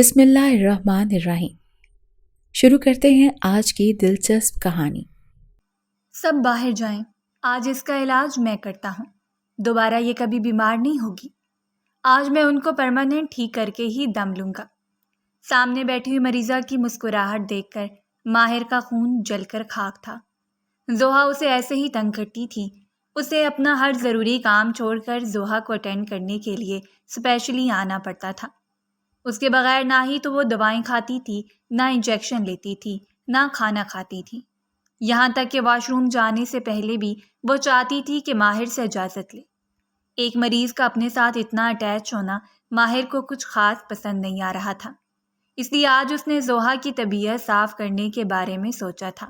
بسم اللہ الرحمن الرحیم۔ شروع کرتے ہیں آج کی دلچسپ کہانی۔ سب باہر جائیں، آج اس کا علاج میں کرتا ہوں، دوبارہ یہ کبھی بیمار نہیں ہوگی۔ آج میں ان کو پرماننٹ ٹھیک کر کے ہی دم لوں گا۔ سامنے بیٹھی ہوئی مریضہ کی مسکراہٹ دیکھ کر ماہر کا خون جل کر خاک تھا۔ زوہا اسے ایسے ہی تنگ کرتی تھی۔ اسے اپنا ہر ضروری کام چھوڑ کر زوہا کو اٹینڈ کرنے کے لیے اسپیشلی آنا پڑتا تھا۔ اس کے بغیر نہ ہی تو وہ دوائیں کھاتی تھی، نہ انجیکشن لیتی تھی، نہ کھانا کھاتی تھی۔ یہاں تک کہ واش روم جانے سے پہلے بھی وہ چاہتی تھی کہ ماہر سے اجازت لے۔ ایک مریض کا اپنے ساتھ اتنا اٹیچ ہونا ماہر کو کچھ خاص پسند نہیں آ رہا تھا، اس لیے آج اس نے زوہا کی طبیعت صاف کرنے کے بارے میں سوچا تھا۔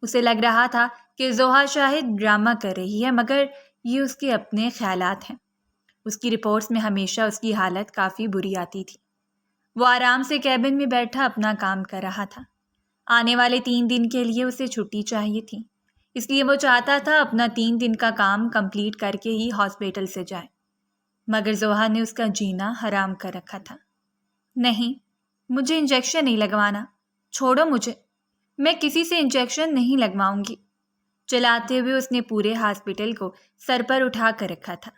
اسے لگ رہا تھا کہ زوہا شاید ڈرامہ کر رہی ہے، مگر یہ اس کے اپنے خیالات ہیں۔ اس کی رپورٹس میں ہمیشہ اس کی حالت کافی بری آتی تھی۔ وہ آرام سے کیبن میں بیٹھا اپنا کام کر رہا تھا۔ آنے والے 3 دن کے لیے اسے چھٹی چاہیے تھی، اس لیے وہ چاہتا تھا اپنا 3 دن کا کام کمپلیٹ کر کے ہی ہاسپٹل سے جائے، مگر زوہا نے اس کا جینا حرام کر رکھا تھا۔ نہیں، مجھے انجیکشن نہیں لگوانا، چھوڑو مجھے، میں کسی سے انجیکشن نہیں لگواؤں گی۔ چلاتے ہوئے اس نے پورے ہاسپٹل کو سر پر اٹھا کر رکھا تھا۔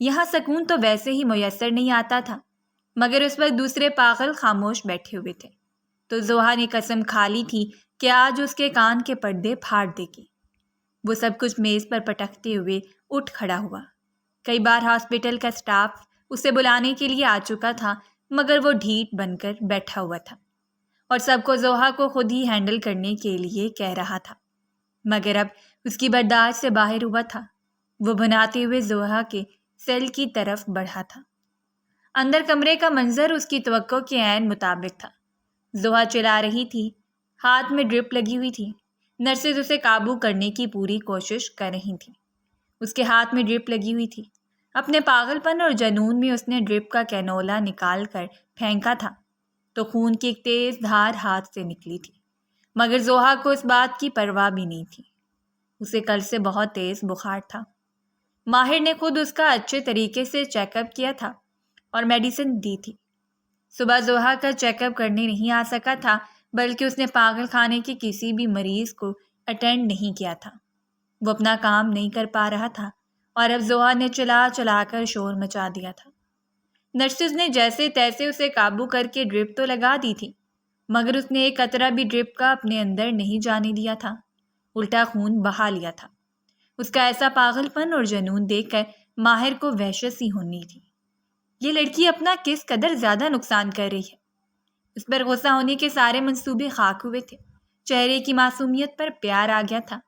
یہاں سکون تو ویسے ہی میسر نہیں آتا تھا، مگر اس وقت دوسرے پاگل خاموش بیٹھے ہوئے تھے، تو زوہا نے قسم کھا لی تھی کہ آج اس کے کان کے پردے پھاڑ دے گی۔ وہ سب کچھ میز پر پٹکتے ہوئے اٹھ کھڑا ہوا۔ کئی بار ہاسپٹل کا سٹاف اسے بلانے کے لیے آ چکا تھا، مگر وہ ڈھیٹ بن کر بیٹھا ہوا تھا اور سب کو زوہا کو خود ہی ہینڈل کرنے کے لیے کہہ رہا تھا، مگر اب اس کی برداشت سے باہر ہوا تھا۔ وہ بناتے ہوئے زوہا کے سیل کی طرف بڑھا تھا۔ اندر کمرے کا منظر اس کی توقع کے عین مطابق تھا۔ زوہا چلا رہی تھی، ہاتھ میں ڈرپ لگی ہوئی تھی۔ نرسز اسے قابو کرنے کی پوری کوشش کر رہی تھیں۔ اس کے ہاتھ میں ڈرپ لگی ہوئی تھی۔ اپنے پاگل پن اور جنون میں اس نے ڈرپ کا کینولا نکال کر پھینکا تھا تو خون کی ایک تیز دھار ہاتھ سے نکلی تھی، مگر زوہا کو اس بات کی پرواہ بھی نہیں تھی۔ اسے کل سے بہت تیز بخار تھا۔ ماہر نے خود اس کا اچھے طریقے سے چیک اپ کیا تھا اور میڈیسن دی تھی۔ صبح زوہا کا چیک اپ کرنے نہیں آ سکا تھا، بلکہ اس نے پاگل خانے کے کسی بھی مریض کو اٹینڈ نہیں کیا تھا۔ وہ اپنا کام نہیں کر پا رہا تھا اور اب زوہا نے چلا چلا کر شور مچا دیا تھا۔ نرسز نے جیسے تیسے اسے قابو کر کے ڈرپ تو لگا دی تھی، مگر اس نے ایک قطرہ بھی ڈرپ کا اپنے اندر نہیں جانے دیا تھا، الٹا خون بہا لیا تھا۔ اس کا ایسا پاگل پن اور جنون دیکھ کر ماہر کو وحشت سی ہونی تھی۔ یہ لڑکی اپنا کس قدر زیادہ نقصان کر رہی ہے۔ اس پر غصہ ہونے کے سارے منصوبے خاک ہوئے تھے۔ چہرے کی معصومیت پر پیار آ گیا تھا،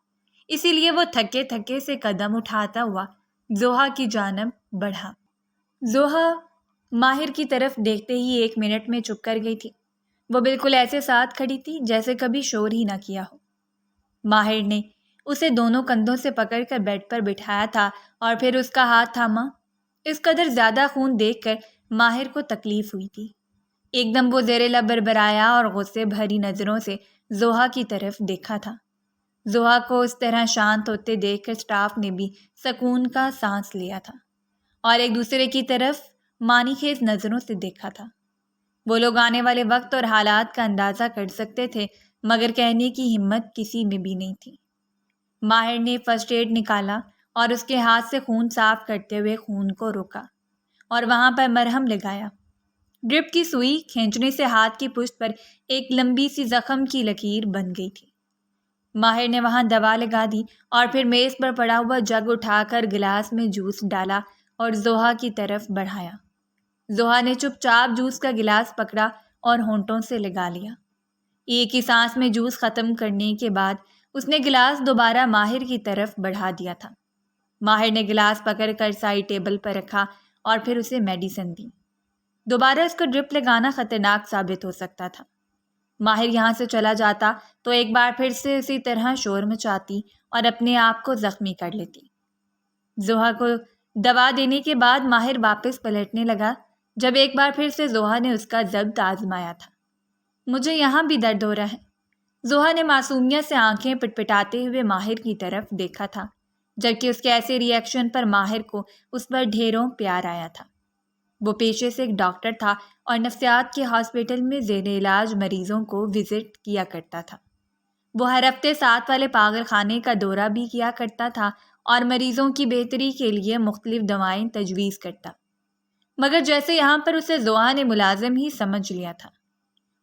اسی لیے وہ تھکے تھکے سے قدم اٹھاتا ہوا زوہا کی جانب بڑھا۔ زوہا ماہر کی طرف دیکھتے ہی 1 منٹ میں چپ کر گئی تھی۔ وہ بالکل ایسے ساتھ کھڑی تھی جیسے کبھی شور ہی نہ کیا ہو۔ ماہر نے اسے دونوں کندھوں سے پکڑ کر بیڈ پر بٹھایا تھا اور پھر اس کا ہاتھ تھاما۔ اس قدر زیادہ خون دیکھ کر ماہر کو تکلیف ہوئی تھی۔ ایک دم وہ زیر لب بربرایا اور غصے بھری نظروں سے زوہا کی طرف دیکھا تھا۔ زوہا کو اس طرح شانت ہوتے دیکھ کر سٹاف نے بھی سکون کا سانس لیا تھا اور ایک دوسرے کی طرف معنی خیز نظروں سے دیکھا تھا۔ وہ لوگ آنے والے وقت اور حالات کا اندازہ کر سکتے تھے، مگر کہنے کی ہمت کسی میں بھی نہیں تھی۔ ماہر نے فرسٹ ایڈ نکالا اور اس کے ہاتھ سے خون صاف کرتے ہوئے خون کو روکا اور وہاں پر مرہم لگایا۔ ڈرپ کی سوئی کھینچنے سے ہاتھ کی پشت پر ایک لمبی سی زخم کی لکیر بن گئی تھی۔ ماہر نے وہاں دوا لگا دی اور پھر میز پر پڑا ہوا جگ اٹھا کر گلاس میں جوس ڈالا اور زوہا کی طرف بڑھایا۔ زوہا نے چپ چاپ جوس کا گلاس پکڑا اور ہونٹوں سے لگا لیا۔ ایک ہی سانس میں جوس ختم کرنے کے بعد اس نے گلاس دوبارہ ماہر کی طرف بڑھا دیا تھا۔ ماہر نے گلاس پکڑ کر سائڈ ٹیبل پر رکھا اور پھر اسے میڈیسن دی۔ دوبارہ اس کو ڈرپ لگانا خطرناک ثابت ہو سکتا تھا۔ ماہر یہاں سے چلا جاتا تو ایک بار پھر سے اسی طرح شور مچاتی اور اپنے آپ کو زخمی کر لیتی۔ زوہا کو دوا دینے کے بعد ماہر واپس پلٹنے لگا جب ایک بار پھر سے زوہا نے اس کا ضبط آزمایا تھا۔ مجھے یہاں بھی درد ہو رہا ہے۔ زوہا نے معصومیت سے آنکھیں پٹپٹاتے ہوئے ماہر کی طرف دیکھا تھا، جبکہ اس کے ایسے ری ایکشن پر ماہر کو اس پر ڈھیروں پیار آیا تھا۔ وہ پیشے سے ایک ڈاکٹر تھا اور نفسیات کے ہاسپٹل میں زیر علاج مریضوں کو وزٹ کیا کرتا تھا۔ وہ ہر ہفتے 7 والے پاگل خانے کا دورہ بھی کیا کرتا تھا اور مریضوں کی بہتری کے لیے مختلف دوائیں تجویز کرتا، مگر جیسے یہاں پر اسے زوہا نے ملازم ہی سمجھ لیا تھا۔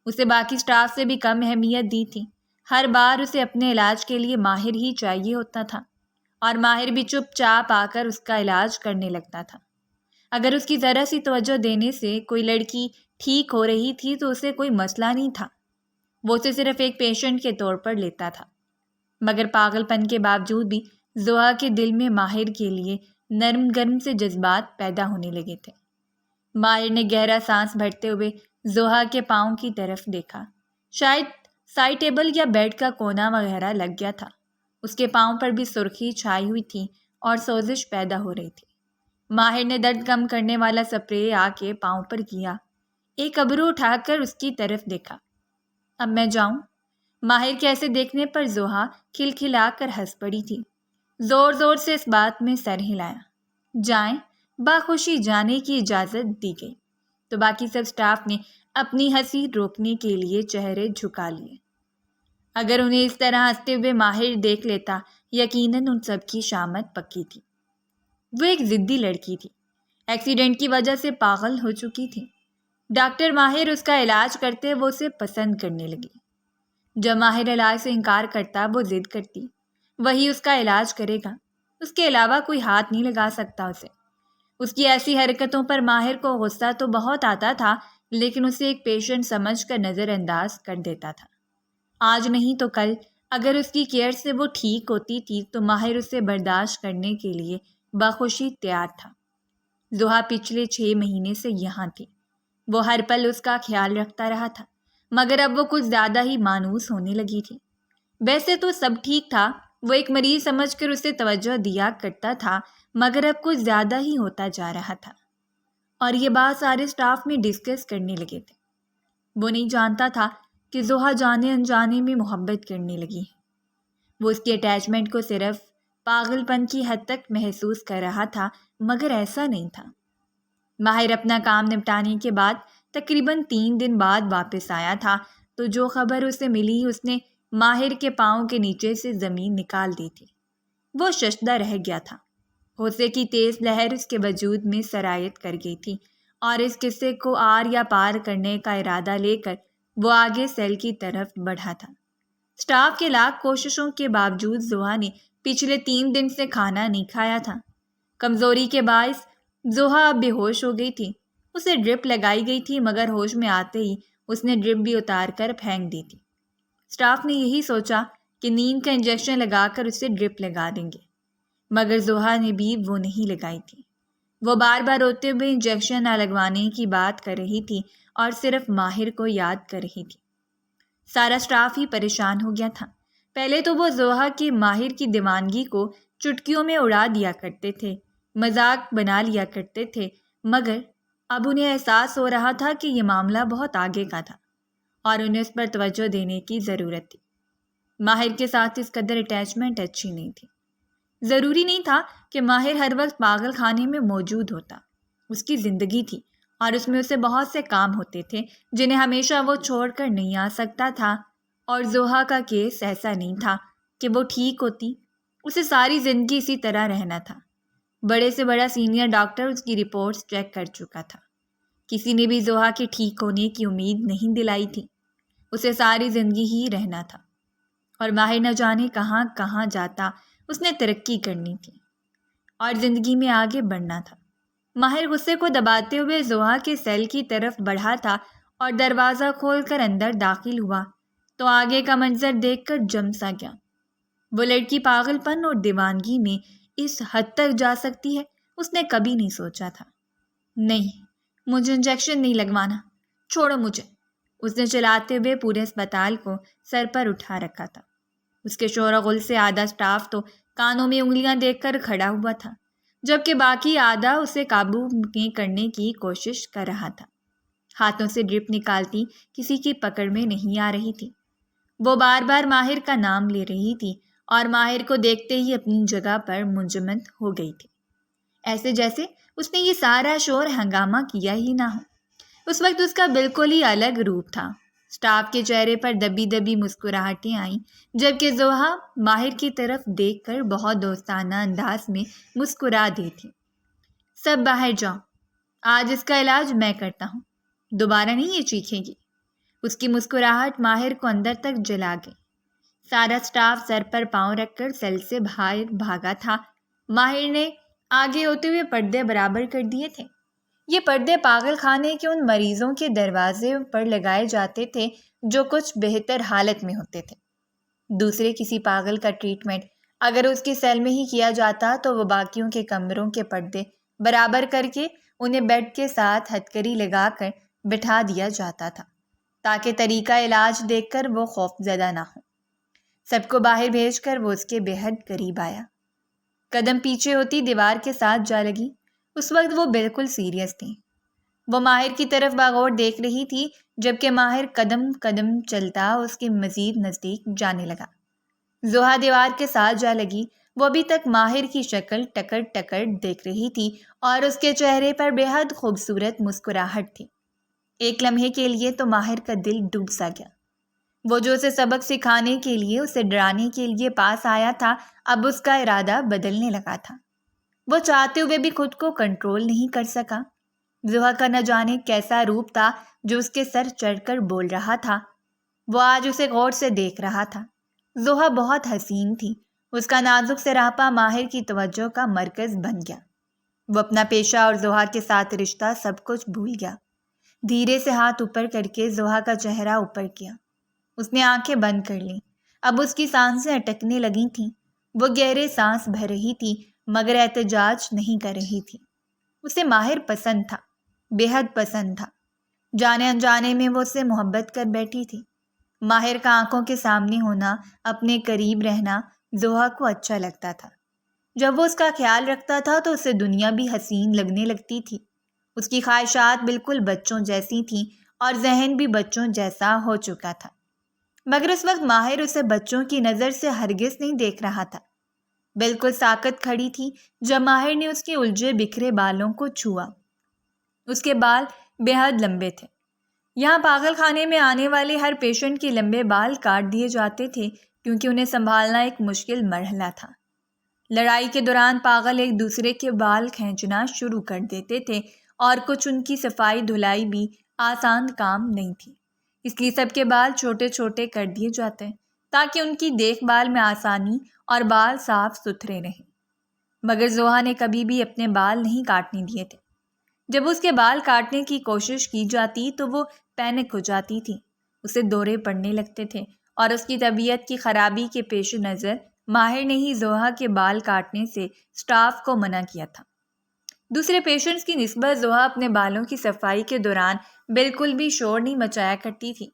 اسے باقی سٹاف سے بھی کم اہمیت دی تھی۔ ہر بار اسے اپنے علاج کے لیے ماہر ہی چاہیے ہوتا تھا اور ماہر بھی چپ چاپ آ کر اس کا علاج کرنے لگتا تھا۔ اگر اس کی ذرا سی توجہ دینے سے کوئی لڑکی ٹھیک ہو رہی تھی تو اسے کوئی مسئلہ نہیں تھا، وہ اسے صرف ایک پیشنٹ کے طور پر لیتا تھا۔ مگر پاگل پن کے باوجود بھی زوہا کے دل میں ماہر کے لیے نرم گرم سے جذبات پیدا ہونے لگے تھے۔ ماہر نے گہرا سانس بھرتے ہوئے زوہا کے پاؤں کی طرف دیکھا۔ شاید سائڈ ٹیبل یا بیڈ کا کونا وغیرہ لگ گیا تھا۔ اس کے پاؤں پر بھی سرخی چھائی ہوئی تھی اور سوزش پیدا ہو رہی تھی۔ ماہر نے درد کم کرنے والا سپرے آ کے پاؤں پر کیا، ایک ابرو اٹھا کر اس کی طرف دیکھا۔ اب میں جاؤں؟ ماہر کے ایسے دیکھنے پر زوہا کھلکھلا کر ہنس پڑی تھی۔ زور زور سے اس بات میں سر ہلایا۔ جائیں، باخوشی جانے کی اجازت دی گئی تو باقی سب سٹاف نے اپنی ہنسی روکنے کے لیے چہرے جھکا لیے۔ اگر انہیں اس طرح ہنستے ہوئے ماہر دیکھ لیتا، یقیناً ان سب کی شامت پکی تھی۔ وہ ایک ضدی لڑکی تھی، ایکسیڈنٹ کی وجہ سے پاگل ہو چکی تھی۔ ڈاکٹر ماہر اس کا علاج کرتے وہ اسے پسند کرنے لگی۔ جب ماہر علاج سے انکار کرتا وہ ضد کرتی، وہی اس کا علاج کرے گا، اس کے علاوہ کوئی ہاتھ نہیں لگا سکتا اسے۔ اس کی ایسی حرکتوں پر ماہر کو غصہ تو بہت آتا تھا، لیکن اسے ایک پیشنٹ سمجھ کر نظر انداز کر دیتا تھا۔ آج نہیں تو کل اگر اس کی کیئر سے وہ ٹھیک ہوتی تھی تو ماہر اسے برداشت کرنے کے لیے بخوشی تیار تھا۔ زوہا پچھلے 6 مہینے سے یہاں تھی۔ وہ ہر پل اس کا خیال رکھتا رہا تھا، مگر اب وہ کچھ زیادہ ہی مانوس ہونے لگی تھی۔ ویسے تو سب ٹھیک تھا، وہ ایک مریض سمجھ کر اسے توجہ دیا کرتا تھا، مگر اب کچھ زیادہ ہی ہوتا جا رہا تھا، اور یہ بات سارے سٹاف میں ڈسکس کرنے لگے تھے۔ وہ نہیں جانتا تھا کہ زوہا جانے انجانے میں محبت کرنے لگی ہے۔ وہ اس کی اٹیچمنٹ کو صرف پاگل پن کی حد تک محسوس کر رہا تھا، مگر ایسا نہیں تھا۔ ماہر اپنا کام نپٹانے کے بعد تقریباً 3 دن بعد واپس آیا تھا تو جو خبر اسے ملی اس نے ماہر کے پاؤں کے نیچے سے زمین نکال دی تھی۔ وہ ششدر رہ گیا تھا۔ غصے کی تیز لہر اس کے وجود میں سرایت کر گئی تھی اور اس قصے کو آر یا پار کرنے کا ارادہ لے کر وہ آگے سیل کی طرف بڑھا تھا۔ سٹاف کے لاکھ کوششوں کے باوجود زوہا نے پچھلے 3 دن سے کھانا نہیں کھایا تھا۔ کمزوری کے باعث زوہا اب بے ہوش ہو گئی تھی۔ اسے ڈرپ لگائی گئی تھی، مگر ہوش میں آتے ہی اس نے ڈرپ بھی اتار کر پھینک دی تھی۔ سٹاف نے یہی سوچا کہ نیند کا انجیکشن لگا کر اسے ڈرپ لگا دیں گے، مگر زوہا نے بھی وہ نہیں لگائی تھی۔ وہ بار بار روتے ہوئے انجیکشن نہ لگوانے کی بات کر رہی تھی اور صرف ماہر کو یاد کر رہی تھی۔ سارا سٹاف ہی پریشان ہو گیا تھا۔ پہلے تو وہ زوہا کی ماہر کی دیوانگی کو چٹکیوں میں اڑا دیا کرتے تھے، مذاق بنا لیا کرتے تھے، مگر اب انہیں احساس ہو رہا تھا کہ یہ معاملہ بہت آگے کا تھا اور انہیں اس پر توجہ دینے کی ضرورت تھی۔ ماہر کے ساتھ اس قدر اٹیچمنٹ اچھی نہیں تھی۔ ضروری نہیں تھا کہ ماہر ہر وقت پاگل خانے میں موجود ہوتا۔ اس کی زندگی تھی اور اس میں اسے بہت سے کام ہوتے تھے جنہیں ہمیشہ وہ چھوڑ کر نہیں آ سکتا تھا، اور زوہا کا کیس ایسا نہیں تھا کہ وہ ٹھیک ہوتی۔ اسے ساری زندگی اسی طرح رہنا تھا۔ بڑے سے بڑا سینئر ڈاکٹر اس کی رپورٹس چیک کر چکا تھا۔ کسی نے بھی زوہا کے ٹھیک ہونے کی امید نہیں دلائی تھی۔ اسے ساری زندگی ہی رہنا تھا اور ماہر نہ جانے کہاں کہاں جاتا، اس نے ترقی کرنی تھی اور زندگی میں آگے بڑھنا تھا۔ ماہر غصے کو دباتے ہوئے زوہا کے سیل کی طرف بڑھا تھا اور دروازہ کھول کر اندر داخل ہوا تو آگے کا منظر دیکھ کر جم سا گیا۔ وہ لڑکی پاگل پن اور دیوانگی میں اس حد تک جا سکتی ہے، اس نے کبھی نہیں سوچا تھا۔ نہیں، مجھے انجیکشن نہیں لگوانا، چھوڑو مجھے۔ اس نے چلاتے ہوئے پورے اسپتال کو سر پر اٹھا رکھا تھا۔ اس کے شور و غل سے آدھا سٹاف تو کانوں میں انگلیاں دیکھ کر کھڑا ہوا تھا، جبکہ باقی آدھا اسے قابو میں کرنے کی کوشش کر رہا تھا۔ ہاتھوں سے ڈرپ نکالتی کسی کی پکڑ میں نہیں آ رہی تھی۔ وہ بار بار ماہر کا نام لے رہی تھی اور ماہر کو دیکھتے ہی اپنی جگہ پر منجمد ہو گئی تھی، ایسے جیسے اس نے یہ سارا شور ہنگامہ کیا ہی نہ ہو۔ اس وقت اس کا بالکل ہی الگ روپ تھا۔ اسٹاف کے چہرے پر دبی دبی مسکراہٹیں آئیں، جبکہ زوہا ماہر کی طرف دیکھ کر بہت دوستانہ انداز میں مسکرا دی تھی۔ سب باہر جاؤ، آج اس کا علاج میں کرتا ہوں، دوبارہ نہیں یہ چیخے گی۔ اس کی مسکراہٹ ماہر کو اندر تک جلا گئی۔ سارا اسٹاف سر پر پاؤں رکھ کر سیل سے باہر بھاگا تھا۔ ماہر نے آگے ہوتے ہوئے پردے برابر کر دیے تھے۔ یہ پردے پاگل خانے کے ان مریضوں کے دروازے پر لگائے جاتے تھے جو کچھ بہتر حالت میں ہوتے تھے۔ دوسرے کسی پاگل کا ٹریٹمنٹ اگر اس کے سیل میں ہی کیا جاتا تو وہ باقیوں کے کمروں کے پردے برابر کر کے انہیں بیڈ کے ساتھ ہتھکڑی لگا کر بٹھا دیا جاتا تھا تاکہ طریقہ علاج دیکھ کر وہ خوف زدہ نہ ہو۔ سب کو باہر بھیج کر وہ اس کے بے حد قریب آیا۔ قدم پیچھے ہوتی دیوار کے ساتھ جا لگی۔ اس وقت وہ بالکل سیریس تھی۔ وہ ماہر کی طرف باغور دیکھ رہی تھی، جبکہ ماہر قدم قدم چلتا اس کے مزید نزدیک جانے لگا۔ زوہا دیوار کے ساتھ جا لگی۔ وہ ابھی تک ماہر کی شکل ٹکر ٹکر دیکھ رہی تھی اور اس کے چہرے پر بے حد خوبصورت مسکراہٹ تھی۔ ایک لمحے کے لیے تو ماہر کا دل ڈوب سا گیا۔ وہ جو اسے سبق سکھانے کے لیے، اسے ڈرانے کے لیے پاس آیا تھا، اب اس کا ارادہ بدلنے لگا تھا۔ وہ چاہتے ہوئے بھی خود کو کنٹرول نہیں کر سکا۔ زوہا کا نہ جانے کیسا روپ تھا جو اس کے سر چڑھ کر بول رہا تھا۔ وہ آج اسے غور سے دیکھ رہا تھا۔ زوہا بہت حسین تھی۔ اس کا نازک سراپا ماہر کی توجہ کا مرکز بن گیا۔ وہ اپنا پیشہ اور زوہا کے ساتھ رشتہ سب کچھ بھول گیا۔ دھیرے سے ہاتھ اوپر کر کے زوہا کا چہرہ اوپر کیا۔ اس نے آنکھیں بند کر لیں۔ اب اس کی سانسیں اٹکنے لگی تھیں۔ وہ گہرے سانس بھر رہی تھی مگر احتجاج نہیں کر رہی تھی۔ اسے ماہر پسند تھا، بے حد پسند تھا۔ جانے انجانے میں وہ اس سے محبت کر بیٹھی تھی۔ ماہر کا آنکھوں کے سامنے ہونا، اپنے قریب رہنا زوہا کو اچھا لگتا تھا۔ جب وہ اس کا خیال رکھتا تھا تو اسے دنیا بھی حسین لگنے لگتی تھی۔ اس کی خواہشات بالکل بچوں جیسی تھیں اور ذہن بھی بچوں جیسا ہو چکا تھا، مگر اس وقت ماہر اسے بچوں کی نظر سے ہرگز نہیں دیکھ رہا تھا۔ بالکل ساکت کھڑی تھی جب ماہر نے اس کے الجھے بکھرے بالوں کو چھوا۔ اس کے بال بے حد لمبے تھے۔ یہاں پاگل خانے میں آنے والے ہر پیشنٹ کے لمبے بال کاٹ دیے جاتے تھے کیونکہ انہیں سنبھالنا ایک مشکل مرحلہ تھا۔ لڑائی کے دوران پاگل ایک دوسرے کے بال کھینچنا شروع کر دیتے تھے اور کچھ ان کی صفائی دھلائی بھی آسان کام نہیں تھی، اس لیے سب کے بال چھوٹے چھوٹے کر دیے جاتے ہیں تاکہ ان کی دیکھ بھال میں آسانی اور بال صاف ستھرے رہیں۔ مگر زوہا نے کبھی بھی اپنے بال نہیں کاٹنے دیے تھے۔ جب اس کے بال کاٹنے کی کوشش کی جاتی تو وہ پینک ہو جاتی تھی، اسے دورے پڑنے لگتے تھے اور اس کی طبیعت کی خرابی کے پیش نظر ماہر نے ہی زوہا کے بال کاٹنے سے اسٹاف کو منع کیا تھا۔ دوسرے پیشنٹس کی نسبت زوہا اپنے بالوں کی صفائی کے دوران بالکل بھی شور نہیں مچایا کرتی تھی۔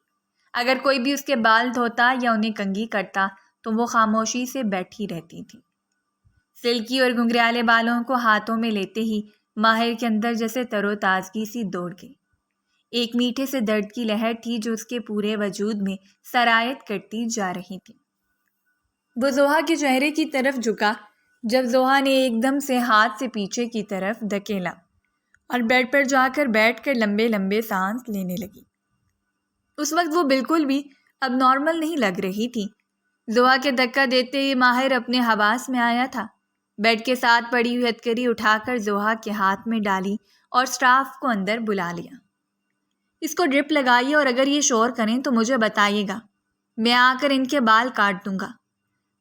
اگر کوئی بھی اس کے بال دھوتا یا انہیں کنگھی کرتا تو وہ خاموشی سے بیٹھی رہتی تھی۔ سلکی اور گھنگریالے بالوں کو ہاتھوں میں لیتے ہی ماہر کے اندر جیسے تر و تازگی سی دوڑ گئی۔ ایک میٹھے سے درد کی لہر تھی جو اس کے پورے وجود میں سرایت کرتی جا رہی تھی۔ وہ زوہا کے چہرے کی طرف جھکا جب زوہا نے ایک دم سے ہاتھ سے پیچھے کی طرف دھکیلا اور بیڈ پر جا کر بیٹھ کر لمبے لمبے سانس لینے لگی۔ اس وقت وہ بالکل بھی اب نارمل نہیں لگ رہی تھی۔ زوہا کے دھکا دیتے ہی ماہر اپنے حواس میں آیا تھا۔ بیڈ کے ساتھ پڑی ہوئی ہتھکڑی اٹھا کر زوہا کے ہاتھ میں ڈالی اور اسٹاف کو اندر بلا لیا۔ اس کو ڈرپ لگائیے اور اگر یہ شور کریں تو مجھے بتائیے گا، میں آ کر ان کے بال کاٹ دوں گا۔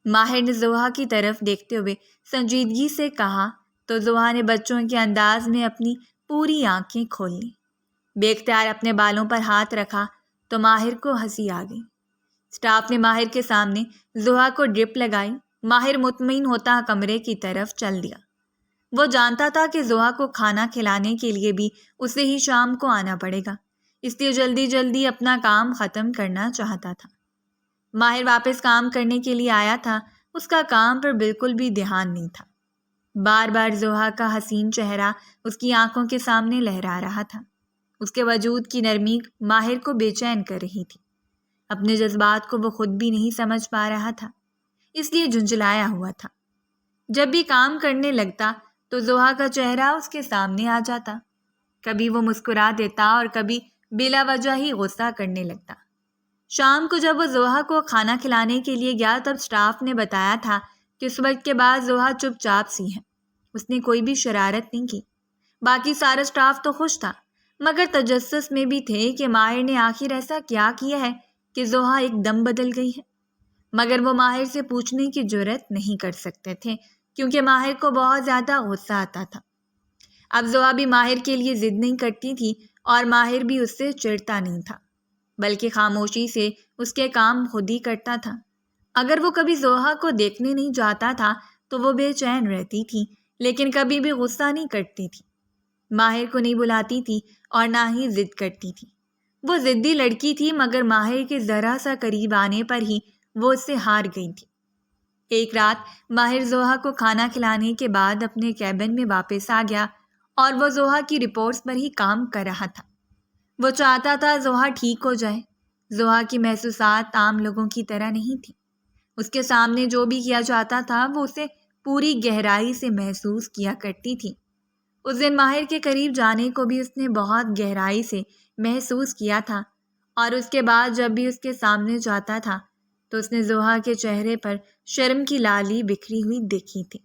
ماہر نے زوہا کی طرف دیکھتے ہوئے سنجیدگی سے کہا تو زوہا نے بچوں کے انداز میں اپنی پوری آنکھیں کھول لیں۔ بے اختیار اپنے بالوں پر ہاتھ رکھا تو ماہر کو ہنسی آ گئی۔ اسٹاف نے ماہر کے سامنے زوہا کو ڈرپ لگائی۔ ماہر مطمئن ہوتا کمرے کی طرف چل دیا۔ وہ جانتا تھا کہ زوہا کو کھانا کھلانے کے لیے بھی اسے ہی شام کو آنا پڑے گا، اس لیے جلدی جلدی اپنا کام ختم کرنا چاہتا تھا۔ ماہر واپس کام کرنے کے لیے آیا تھا، اس کا کام پر بالکل بھی دھیان نہیں تھا۔ بار بار زوہا کا حسین چہرہ اس کی آنکھوں کے سامنے لہرا رہا تھا۔ اس کے وجود کی نرمی ماہر کو بے چین کر رہی تھی۔ اپنے جذبات کو وہ خود بھی نہیں سمجھ پا رہا تھا، اس لیے جھنجھلایا ہوا تھا۔ جب بھی کام کرنے لگتا تو زوہا کا چہرہ اس کے سامنے آ جاتا۔ کبھی وہ مسکرا دیتا اور کبھی بلا وجہ ہی غصہ کرنے لگتا۔ شام کو جب وہ زوہا کو کھانا کھلانے کے لیے گیا تب اسٹاف نے بتایا تھا کہ اس وقت کے بعد زوہا چپ چاپ سی ہے، اس نے کوئی بھی شرارت نہیں کی۔ باقی سارا اسٹاف تو خوش تھا، مگر تجسس میں بھی تھے کہ ماہر نے آخر ایسا کیا کیا ہے کہ زوہا ایک دم بدل گئی ہے۔ مگر وہ ماہر سے پوچھنے کی جرأت نہیں کر سکتے تھے کیونکہ ماہر کو بہت زیادہ غصہ آتا تھا۔ اب زوہا بھی ماہر کے لیے ضد نہیں کرتی تھی اور ماہر بھی اس سے چڑھتا نہیں تھا، بلکہ خاموشی سے اس کے کام خود ہی کرتا تھا۔ اگر وہ کبھی زوہا کو دیکھنے نہیں جاتا تھا تو وہ بے چین رہتی تھی، لیکن کبھی بھی غصہ نہیں کرتی تھی۔ ماہر کو نہیں بلاتی تھی اور نہ ہی ضد کرتی تھی۔ وہ ضدی لڑکی تھی، مگر ماہر کے ذرا سا قریب آنے پر ہی وہ اس سے ہار گئی تھی۔ ایک رات ماہر زوہا کو کھانا کھلانے کے بعد اپنے کیبن میں واپس آ گیا اور وہ زوہا کی رپورٹس پر ہی کام کر رہا تھا۔ وہ چاہتا تھا زوہا ٹھیک ہو جائے۔ زوہا کی محسوسات عام لوگوں کی طرح نہیں تھی۔ اس کے سامنے جو بھی کیا جاتا تھا وہ اسے پوری گہرائی سے محسوس کیا کرتی تھی۔ اس دن ماہر کے قریب جانے کو بھی اس نے بہت گہرائی سے محسوس کیا تھا، اور اس کے بعد جب بھی اس کے سامنے جاتا تھا تو اس نے زوہا کے چہرے پر شرم کی لالی بکھری ہوئی دیکھی تھی۔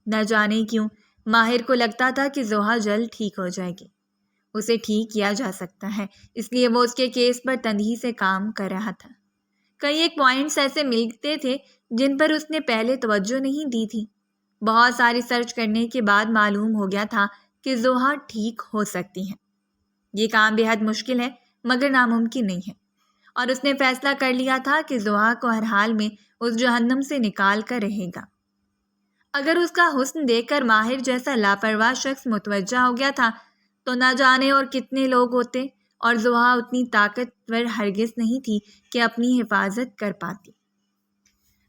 نہ جانے کیوں ماہر کو لگتا تھا کہ زوہا جلد ٹھیک ہو جائے گی، اسے ٹھیک کیا جا سکتا ہے، اس لیے وہ اس کے کیس پر تندہی سے کام کر رہا تھا۔ کئی ایک پوائنٹس ایسے ملتے تھے جن پر اس نے پہلے توجہ نہیں دی تھی۔ بہت ساری سرچ کرنے کے بعد معلوم ہو گیا تھا کہ زوہا ٹھیک ہو سکتی ہے۔ یہ کام بے حد مشکل ہے مگر ناممکن نہیں ہے، اور اس نے فیصلہ کر لیا تھا کہ زوہا کو ہر حال میں اس جہنم سے نکال کر رہے گا۔ اگر اس کا حسن دیکھ کر ماہر جیسا لاپرواہ شخص متوجہ ہو گیا تھا تو نہ جانے اور کتنے لوگ ہوتے، اور زوہا اتنی طاقتور ہرگز نہیں تھی کہ اپنی حفاظت کر پاتی۔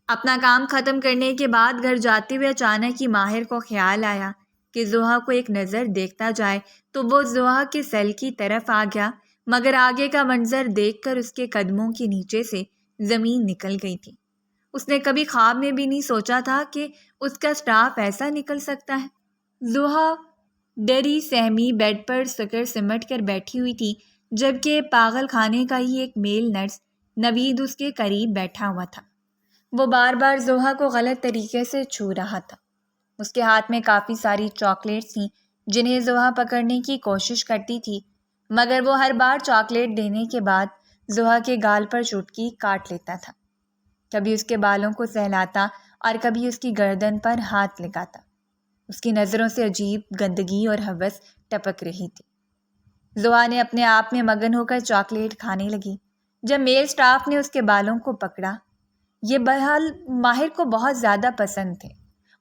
اپنا کام ختم کرنے کے بعد گھر جاتے ہوئے اچانک ہی ماہر کو خیال آیا کہ زوہا کو ایک نظر دیکھتا جائے، تو وہ زوہا کے سیل کی طرف آ گیا، مگر آگے کا منظر دیکھ کر اس کے قدموں کے نیچے سے زمین نکل گئی تھی۔ اس نے کبھی خواب میں بھی نہیں سوچا تھا کہ اس کا سٹاف ایسا نکل سکتا ہے۔ زوہا ڈری سہمی بیڈ پر سکر سمٹ کر بیٹھی ہوئی تھی، جبکہ پاگل خانے کا ہی ایک میل نرس نوید اس کے قریب بیٹھا ہوا تھا۔ وہ بار بار زوہا کو غلط طریقے سے چھو رہا تھا۔ اس کے ہاتھ میں کافی ساری چاکلیٹس تھیں جنہیں زوہا پکڑنے کی کوشش کرتی تھی، مگر وہ ہر بار چاکلیٹ دینے کے بعد زوہا کے گال پر چٹکی کاٹ لیتا تھا۔ کبھی اس کے بالوں کو سہلاتا اور کبھی اس کی گردن پر ہاتھ لگاتا۔ اس کی نظروں سے عجیب گندگی اور ہوس ٹپک رہی تھی۔ زوہا نے اپنے آپ میں مگن ہو کر چاکلیٹ کھانے لگی۔ جب میل سٹاف نے اس کے بالوں کو پکڑا، یہ بہرحال ماہر کو بہت زیادہ پسند تھے۔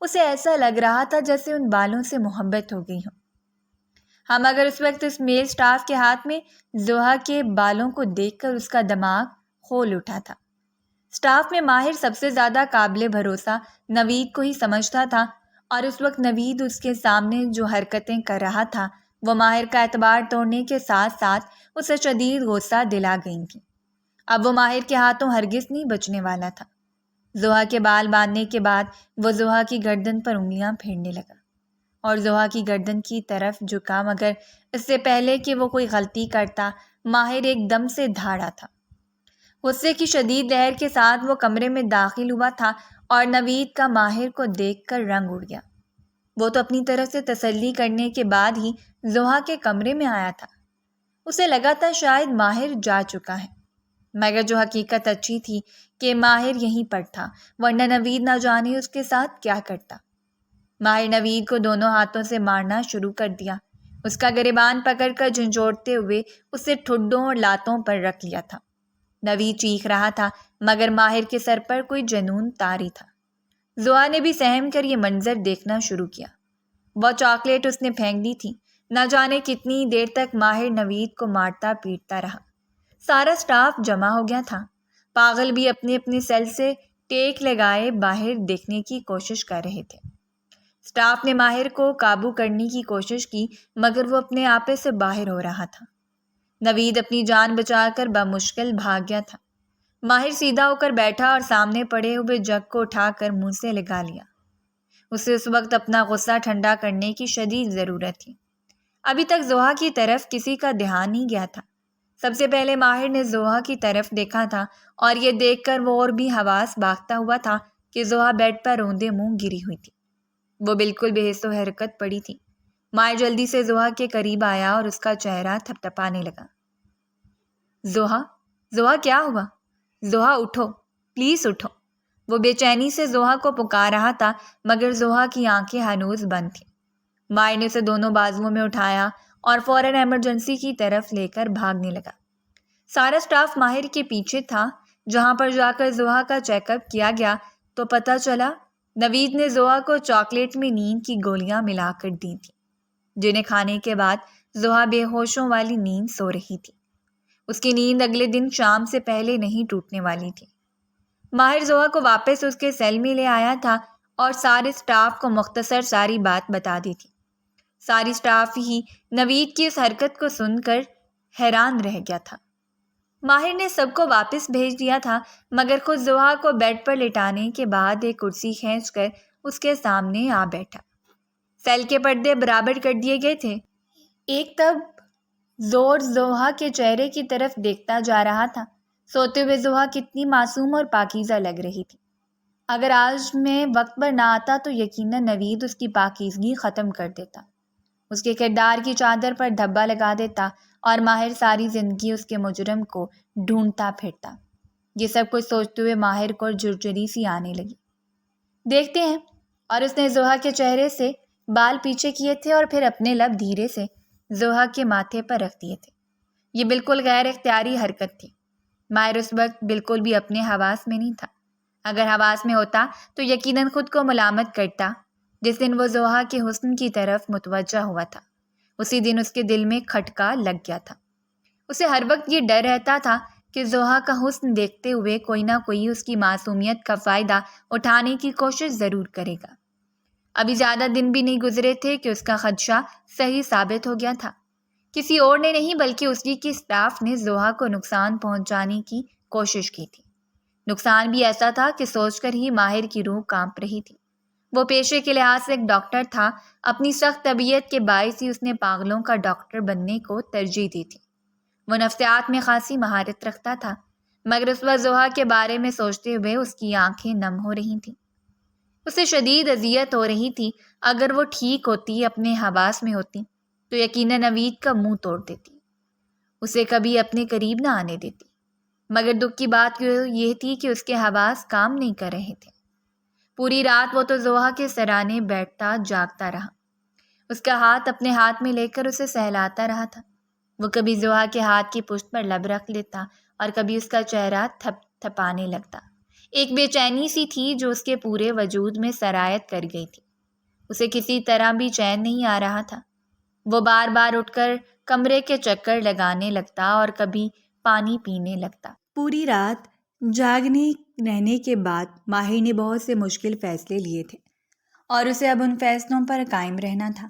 اسے ایسا لگ رہا تھا جیسے ان بالوں سے محبت ہو گئی ہو۔ مگر اس وقت اس میل سٹاف کے ہاتھ میں زوہا کے بالوں کو دیکھ کر اس کا دماغ کھول اٹھا تھا۔ سٹاف میں ماہر سب سے زیادہ قابل بھروسہ نوید کو ہی سمجھتا تھا، اور اس وقت نوید اس کے سامنے جو حرکتیں کر رہا تھا وہ ماہر کا اعتبار توڑنے کے ساتھ ساتھ اسے شدید غصہ دلا گئی تھیں۔ اب وہ ماہر کے ہاتھوں ہرگز نہیں بچنے والا تھا۔ زوہا کے بال باندھنے کے بعد وہ زوہا کی گردن پر انگلیاں پھیرنے لگا اور زوہا کی گردن کی طرف جھکا، مگر اس سے پہلے کہ وہ کوئی غلطی کرتا ماہر ایک دم سے دھاڑا تھا۔ غصے کی شدید لہر کے ساتھ وہ کمرے میں داخل ہوا تھا اور نوید کا ماہر کو دیکھ کر رنگ اڑ گیا۔ وہ تو اپنی طرف سے تسلی کرنے کے بعد ہی زوہا کے کمرے میں آیا تھا۔ اسے لگا تھا شاید ماہر جا چکا ہے، مگر جو حقیقت اچھی تھی کہ ماہر یہیں پر تھا، ورنہ نوید نہ جانے اس کے ساتھ کیا کرتا۔ ماہر نوید کو دونوں ہاتھوں سے مارنا شروع کر دیا، اس کا گریبان پکڑ کر جھنجھوڑتے ہوئے اسے ٹھڈوں اور لاتوں پر رکھ لیا تھا۔ نوید چیخ رہا تھا، مگر ماہر کے سر پر کوئی جنون طاری تھا۔ زوہا نے بھی سہم کر یہ منظر دیکھنا شروع کیا۔ وہ چاکلیٹ اس نے پھینک دی تھی۔ نہ جانے کتنی دیر تک ماہر نوید کو مارتا پیٹتا رہا۔ سارا سٹاف جمع ہو گیا تھا۔ پاگل بھی اپنے اپنے سیل سے ٹیک لگائے باہر دیکھنے کی کوشش کر رہے تھے۔ سٹاف نے ماہر کو قابو کرنے کی کوشش کی، مگر وہ اپنے آپے سے باہر ہو رہا تھا۔ نوید اپنی جان بچا کر بمشکل بھاگ گیا تھا۔ ماہر سیدھا ہو کر بیٹھا اور سامنے پڑے ہوئے جگ کو اٹھا کر منہ سے لگا لیا۔ اسے اس وقت اپنا غصہ ٹھنڈا کرنے کی شدید ضرورت تھی۔ ابھی تک زوہا کی طرف کسی کا دھیان نہیں گیا تھا۔ سب سے پہلے ماہر نے زوہا کی طرف دیکھا تھا اور یہ دیکھ کر وہ اور بھی حواس باختہ ہوا تھا کہ زوہا بیڈ پر روندے منہ گری ہوئی تھی۔ وہ بالکل بے حس و حرکت پڑی تھی۔ ماہر جلدی سے زوہا کے قریب آیا اور اس کا چہرہ تھپتھپانے لگا۔ زوہا، زوہا کیا ہوا؟ زوہا اٹھو، پلیز اٹھو۔ وہ بے چینی سے زوہا کو پکار رہا تھا مگر زوہا کی آنکھیں ہنوز بند تھیں۔ ماہر نے اسے دونوں بازوؤں میں اٹھایا اور فوراً ایمرجنسی کی طرف لے کر بھاگنے لگا۔ سارا سٹاف ماہر کے پیچھے تھا۔ جہاں پر جا کر زوہا کا چیک اپ کیا گیا تو پتہ چلا نوید نے زوہا کو چاکلیٹ میں نیند کی گولیاں ملا کر دی تھیں، جنہیں کھانے کے بعد زوہا بے ہوشوں والی نیند سو رہی تھی۔ اس کی نیند اگلے دن شام سے پہلے نہیں ٹوٹنے والی تھی۔ ماہر زوہا کو واپس اس کے سیل میں لے آیا تھا اور سارے سٹاف کو مختصر ساری بات بتا دی تھی۔ ساری سٹاف ہی نوید کی اس حرکت کو سن کر حیران رہ گیا تھا۔ ماہر نے سب کو واپس بھیج دیا تھا مگر خود زوہا کو بیڈ پر لٹانے کے بعد ایک کرسی کھینچ کر اس کے سامنے آ بیٹھا۔ سیل کے پردے برابر کر دیے گئے تھے۔ ایک تب زور زوہا کے چہرے کی طرف دیکھتا جا رہا تھا۔ سوتے ہوئے زوہا کتنی معصوم اور پاکیزہ لگ رہی تھی۔ اگر آج میں وقت پر نہ آتا تو یقیناً نوید اس کی پاکیزگی ختم کر دیتا، اس کے کردار کی چادر پر دھبا لگا دیتا اور ماہر ساری زندگی اس کے مجرم کو ڈھونڈتا پھرتا۔ یہ سب کچھ سوچتے ہوئے ماہر کو جھرجھری سی آنے لگی۔ دیکھتے ہیں، اور اس نے زوہا کے چہرے سے بال پیچھے کیے تھے اور پھر اپنے لب دھیرے سے زوہا کے ماتھے پر رکھ دیے تھے۔ یہ بالکل غیر اختیاری حرکت تھی۔ ماہر اس وقت بالکل بھی اپنے حواس میں نہیں تھا۔ اگر حواس میں ہوتا تو یقیناً خود کو ملامت کرتا۔ جس دن وہ زوہا کے حسن کی طرف متوجہ ہوا تھا اسی دن اس کے دل میں کھٹکا لگ گیا تھا۔ اسے ہر وقت یہ ڈر رہتا تھا کہ زوہا کا حسن دیکھتے ہوئے کوئی نہ کوئی اس کی معصومیت کا فائدہ اٹھانے کی کوشش ضرور کرے گا۔ ابھی زیادہ دن بھی نہیں گزرے تھے کہ اس کا خدشہ صحیح ثابت ہو گیا تھا۔ کسی اور نے نہیں بلکہ اسی کی اسٹاف نے زوہا کو نقصان پہنچانے کی کوشش کی تھی۔ نقصان بھی ایسا تھا کہ سوچ کر ہی ماہر کی روح کانپ رہی تھی۔ وہ پیشے کے لحاظ سے ایک ڈاکٹر تھا۔ اپنی سخت طبیعت کے باعث ہی اس نے پاگلوں کا ڈاکٹر بننے کو ترجیح دی تھی۔ وہ نفسیات میں خاصی مہارت رکھتا تھا مگر اس وقت زوہا کے بارے میں سوچتے ہوئے اس کی آنکھیں نم ہو رہی تھیں۔ اسے شدید اذیت ہو رہی تھی۔ اگر وہ ٹھیک ہوتی، اپنے حواس میں ہوتی تو یقیناً نوید کا منہ توڑ دیتی، اسے کبھی اپنے قریب نہ آنے دیتی۔ مگر دکھ کی بات یہ تھی کہ اس کے حواس کام نہیں کر رہے تھے۔ پوری رات وہ تو زوہا کے سرانے بیٹھتا جاگتا رہا، اس کا ہاتھ اپنے ہاتھ میں لے کر اسے سہلاتا رہا تھا۔ وہ کبھی زوہا کے ہاتھ کی پشت پر لب رکھ لیتا اور کبھی اس کا چہرہ تھپ تھپانے لگتا۔ ایک بے چینی سی تھی جو اس کے پورے وجود میں سرایت کر گئی تھی۔ اسے کسی طرح بھی چین نہیں آ رہا تھا۔ وہ بار بار اٹھ کر کمرے کے چکر لگانے لگتا اور کبھی پانی پینے لگتا۔ پوری رات جاگنے رہنے کے بعد ماہر نے بہت سے مشکل فیصلے لیے تھے اور اسے اب ان فیصلوں پر قائم رہنا تھا۔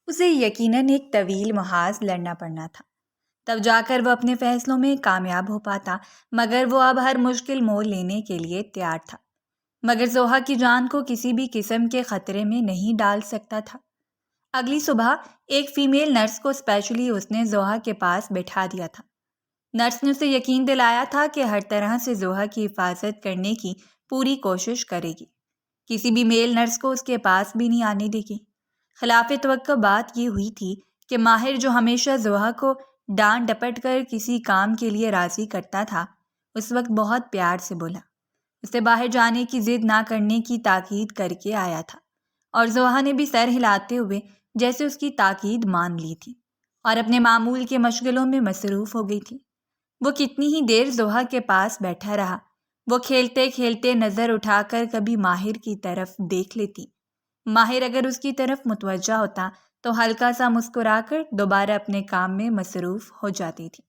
اسے یقیناً ایک طویل محاذ لڑنا پڑنا تھا، تب جا کر وہ اپنے فیصلوں میں کامیاب ہو پاتا، مگر وہ اب ہر مشکل موڑ لینے کے لیے تیار تھا، مگر زوہا کی جان کو کسی بھی قسم کے خطرے میں نہیں ڈال سکتا تھا۔ اگلی صبح ایک فیمیل نرس کو اسپیشلی اس نے زوہا کے پاس بٹھا دیا تھا۔ نرس نے اسے یقین دلایا تھا کہ ہر طرح سے زوہا کی حفاظت کرنے کی پوری کوشش کرے گی، کسی بھی میل نرس کو اس کے پاس بھی نہیں آنے دے گی۔ خلاف توقع بات یہ ہوئی تھی کہ ماہر جو ہمیشہ زوہا کو ڈانٹ ڈپٹ کر کسی کام کے لیے راضی کرتا تھا، اس وقت بہت پیار سے بولا، اسے باہر جانے کی ضد نہ کرنے کی تاکید کر کے آیا تھا، اور زوہا نے بھی سر ہلاتے ہوئے جیسے اس کی تاکید مان لی تھی اور اپنے معمول کے مشغلوں میں مصروف ہو گئی تھی۔ وہ کتنی ہی دیر زوہا کے پاس بیٹھا رہا۔ وہ کھیلتے کھیلتے نظر اٹھا کر کبھی ماہر کی طرف دیکھ لیتی۔ ماہر اگر اس کی طرف متوجہ ہوتا تو ہلکا سا مسکرا کر دوبارہ اپنے کام میں مصروف ہو جاتی تھی۔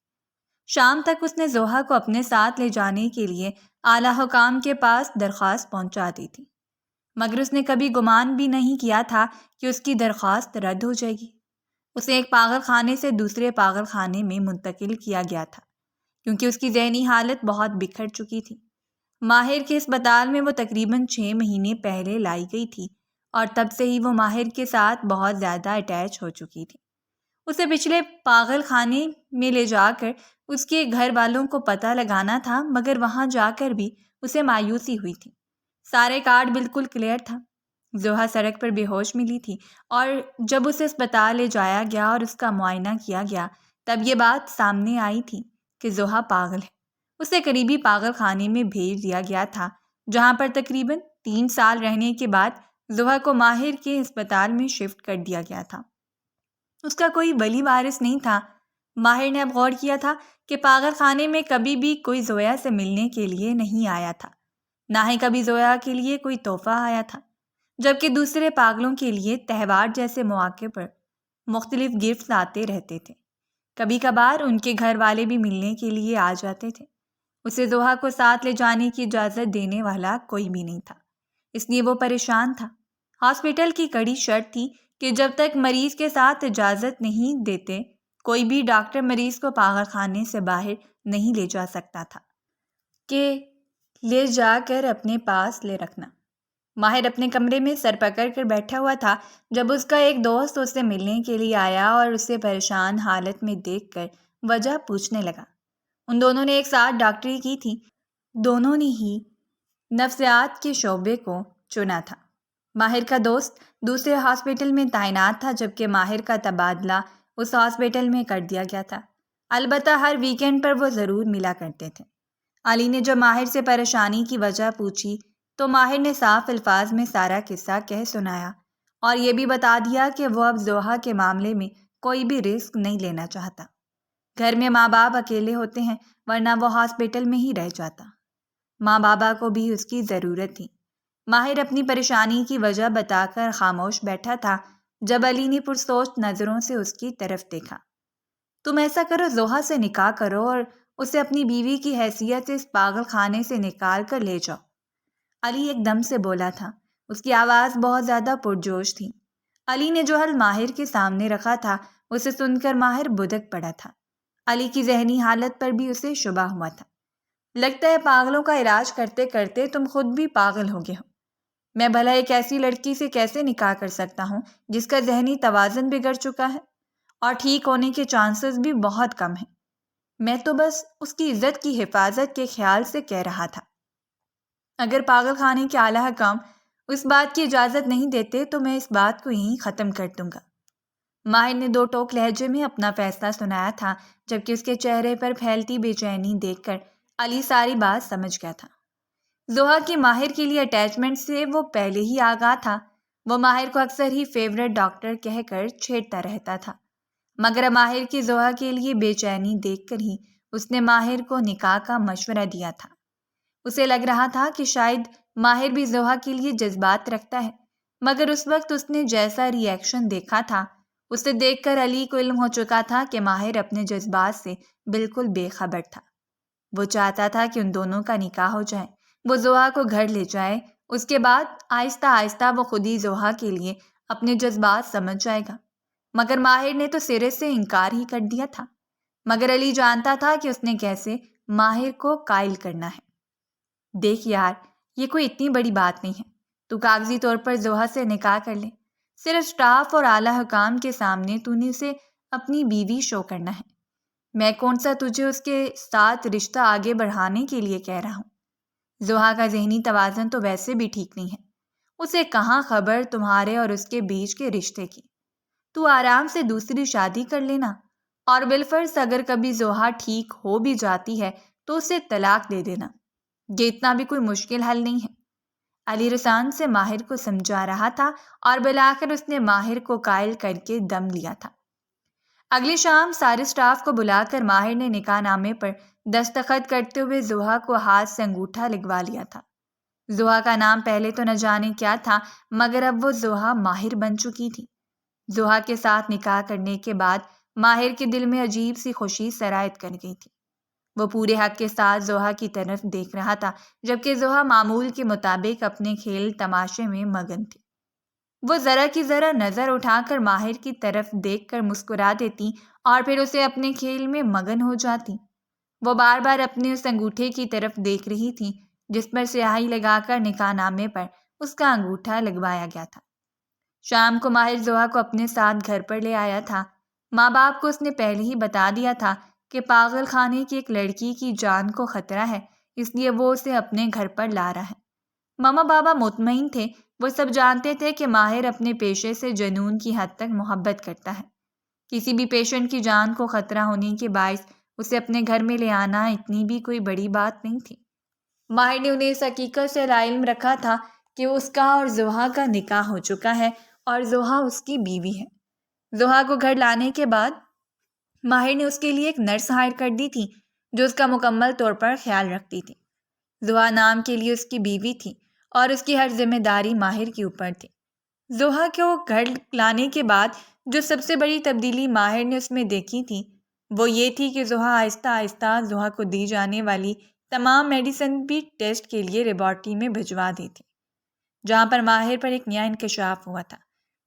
شام تک اس نے زوہا کو اپنے ساتھ لے جانے کے لیے اعلیٰ حکام کے پاس درخواست پہنچا دی تھی، مگر اس نے کبھی گمان بھی نہیں کیا تھا کہ اس کی درخواست رد ہو جائے گی۔ اسے ایک پاگل خانے سے دوسرے پاگل خانے میں منتقل کیا گیا تھا کیونکہ اس کی ذہنی حالت بہت بکھر چکی تھی۔ ماہر کے اسپتال میں وہ تقریباً 6 مہینے پہلے لائی گئی تھی اور تب سے ہی وہ ماہر کے ساتھ بہت زیادہ اٹیچ ہو چکی تھی۔ اسے پچھلے پاگل خانے میں لے جا کر اس کے گھر والوں کو پتہ لگانا تھا، مگر وہاں جا کر بھی اسے مایوسی ہوئی تھی۔ سارے کارڈ بالکل کلیئر تھا۔ زوہا سڑک پر بے ہوش ملی تھی، اور جب اسے اسپتال لے جایا گیا اور اس کا معائنہ کیا گیا تب یہ بات سامنے آئی تھی کہ زوہا پاگل ہے۔ اسے قریبی پاگل خانے میں بھیج دیا گیا تھا، جہاں پر تقریباً 3 سال رہنے کے بعد زوہا کو ماہر کے اسپتال میں شفٹ کر دیا گیا تھا۔ اس کا کوئی ولی وارث نہیں تھا۔ ماہر نے اب غور کیا تھا کہ پاگل خانے میں کبھی بھی کوئی زویا سے ملنے کے لیے نہیں آیا تھا، نہ ہی کبھی زویا کے لیے کوئی تحفہ آیا تھا، جبکہ دوسرے پاگلوں کے لیے تہوار جیسے مواقع پر مختلف گفٹس آتے رہتے تھے۔ کبھی کبھار ان کے گھر والے بھی ملنے کے لیے آ جاتے تھے۔ اسے زوہا کو ساتھ لے جانے کی اجازت دینے والا کوئی بھی نہیں تھا، اس لیے وہ پریشان تھا۔ ہاسپٹل کی کڑی شرط تھی کہ جب تک مریض کے ساتھ اجازت نہیں دیتے کوئی بھی ڈاکٹر مریض کو پاگل خانے سے باہر نہیں لے جا سکتا تھا، کہ لے جا کر اپنے پاس لے رکھنا۔ ماہر اپنے کمرے میں سر پکڑ کر بیٹھا ہوا تھا جب اس کا ایک دوست اسے ملنے کے لیے آیا اور اسے پریشان حالت میں دیکھ کر وجہ پوچھنے لگا۔ ان دونوں نے ایک ساتھ ڈاکٹری کی تھی، دونوں نے ہی نفسیات کے شعبے کو چنا تھا۔ ماہر کا دوست دوسرے ہاسپٹل میں تعینات تھا، جبکہ ماہر کا تبادلہ اس ہاسپٹل میں کر دیا گیا تھا۔ البتہ ہر ویکینڈ پر وہ ضرور ملا کرتے تھے۔ علی نے جب ماہر سے پریشانی کی وجہ پوچھی تو ماہر نے صاف الفاظ میں سارا قصہ کہہ سنایا، اور یہ بھی بتا دیا کہ وہ اب زوہا کے معاملے میں کوئی بھی رسک نہیں لینا چاہتا۔ گھر میں ماں باپ اکیلے ہوتے ہیں، ورنہ وہ ہاسپٹل میں ہی رہ جاتا۔ ماں بابا کو بھی اس کی ضرورت تھی۔ ماہر اپنی پریشانی کی وجہ بتا کر خاموش بیٹھا تھا جب علی نے پرسوچ نظروں سے اس کی طرف دیکھا۔ تم ایسا کرو، زوہا سے نکاح کرو اور اسے اپنی بیوی کی حیثیت سے اس پاگل خانے سے نکال کر لے جاؤ، علی ایک دم سے بولا تھا۔ اس کی آواز بہت زیادہ پرجوش تھی۔ علی نے جو حل ماہر کے سامنے رکھا تھا اسے سن کر ماہر بدک پڑا تھا۔ علی کی ذہنی حالت پر بھی اسے شبہ ہوا تھا۔ لگتا ہے پاگلوں کا علاج کرتے کرتے تم خود بھی پاگل ہو گئے ہو۔ میں بھلا ایک ایسی لڑکی سے کیسے نکاح کر سکتا ہوں جس کا ذہنی توازن بگڑ چکا ہے اور ٹھیک ہونے کے چانسز بھی بہت کم ہیں۔ میں تو بس اس کی عزت کی حفاظت کے خیال سے کہہ رہا تھا۔ اگر پاگل خانے کے اعلیٰ حکام اس بات کی اجازت نہیں دیتے تو میں اس بات کو یہیں ختم کر دوں گا۔ ماہر نے 2 ٹوک لہجے میں اپنا فیصلہ سنایا تھا، جبکہ اس کے چہرے پر پھیلتی بے چینی دیکھ کر علی ساری بات سمجھ گیا تھا۔ زوہا کی ماہر کے لیے اٹیچمنٹ سے وہ پہلے ہی آگاہ تھا۔ وہ ماہر کو اکثر ہی فیورٹ ڈاکٹر کہہ کر چھیڑتا رہتا تھا، مگر ماہر کی زوہا کے لیے بے چینی دیکھ کر ہی اس نے ماہر کو نکاح کا مشورہ دیا تھا۔ اسے لگ رہا تھا کہ شاید ماہر بھی زوہا کے لیے جذبات رکھتا ہے، مگر اس وقت اس نے جیسا ری ایکشن دیکھا تھا اسے دیکھ کر علی کو علم ہو چکا تھا کہ ماہر اپنے جذبات سے بالکل بے خبر تھا۔ وہ چاہتا تھا کہ ان دونوں کا نکاح ہو جائے، وہ زوہا کو گھر لے جائے، اس کے بعد آہستہ آہستہ وہ خود ہی زوہا کے لیے اپنے جذبات سمجھ جائے گا۔ مگر ماہر نے تو سرے سے انکار ہی کر دیا تھا۔ مگر علی جانتا تھا کہ اس نے کیسے ماہر کو قائل کرنا ہے۔ دیکھ یار، یہ کوئی اتنی بڑی بات نہیں ہے، تو کاغذی طور پر زوہا سے نکاح کر لے۔ صرف سٹاف اور اعلیٰ حکام کے سامنے تو نے اسے اپنی بیوی شو کرنا ہے۔ میں کون سا تجھے اس کے ساتھ رشتہ آگے بڑھانے کے لیے کہہ رہا ہوں۔ زوہا کا ذہنی توازن تو ویسے بھی ٹھیک نہیں ہے، اسے کہاں خبر تمہارے اور اس کے بیچ کے رشتے کی۔ تو آرام سے دوسری شادی کر لینا، اور بالفرض اگر کبھی زوہا ٹھیک ہو بھی جاتی ہے تو اسے طلاق دے دینا۔ یہ اتنا بھی کوئی مشکل حل نہیں ہے۔ علی رسان سے ماہر کو سمجھا رہا تھا، اور بالآخر اس نے ماہر کو قائل کر کے دم لیا تھا۔ اگلی شام سارے سٹاف کو بلا کر ماہر نے نکاح نامے پر دستخط کرتے ہوئے زوہا کو ہاتھ سے انگوٹھا لگوا لیا تھا۔ زوہا کا نام پہلے تو نہ جانے کیا تھا، مگر اب وہ زوہا ماہر بن چکی تھی۔ زوہا کے ساتھ نکاح کرنے کے بعد ماہر کے دل میں عجیب سی خوشی سرایت کر گئی تھی۔ وہ پورے حق کے ساتھ زوہا کی طرف دیکھ رہا تھا، جبکہ زوہا معمول کے مطابق اپنے کھیل تماشے میں مگن تھی۔ وہ ذرا کی ذرا نظر اٹھا کر ماہر کی طرف دیکھ کر مسکرا دیتی اور پھر اسے اپنے کھیل میں مگن ہو جاتی۔ وہ بار بار اپنے اس انگوٹھے کی طرف دیکھ رہی تھی جس پر سیاہی لگا کر نکاح نامے پر اس کا انگوٹھا لگوایا گیا تھا۔ شام کو ماہر زوہا کو اپنے ساتھ گھر پر لے آیا تھا۔ ماں باپ کو اس نے پہلے ہی بتا دیا تھا کہ پاگل خانے کی ایک لڑکی کی جان کو خطرہ ہے، اس لیے وہ اسے اپنے گھر پر لا رہا ہے۔ ماما بابا مطمئن تھے، وہ سب جانتے تھے کہ ماہر اپنے پیشے سے جنون کی حد تک محبت کرتا ہے۔ کسی بھی پیشنٹ کی جان کو خطرہ ہونے کے باعث اسے اپنے گھر میں لے آنا اتنی بھی کوئی بڑی بات نہیں تھی۔ ماہر نے انہیں اس حقیقت سے علم رکھا تھا کہ اس کا اور زحا کا نکاح ہو چکا ہے اور زحا اس کی بیوی ہے۔ زحا کو گھر لانے کے بعد ماہر نے اس کے لیے ایک نرس ہائر کر دی تھی جو اس کا مکمل طور پر خیال رکھتی تھی۔ زحا نام کے لیے اس کی بیوی تھی اور اس کی ہر ذمہ داری ماہر کے اوپر تھی۔ زحا کو گھر لانے کے بعد جو سب سے بڑی تبدیلی ماہر نے اس میں دیکھی تھی وہ یہ تھی کہ زحا آہستہ آہستہ زحا کو دی جانے والی تمام میڈیسن بھی ٹیسٹ کے لیے لیبارٹری میں بھجوا دی تھی، جہاں پر ماہر پر ایک نیا انکشاف ہوا تھا۔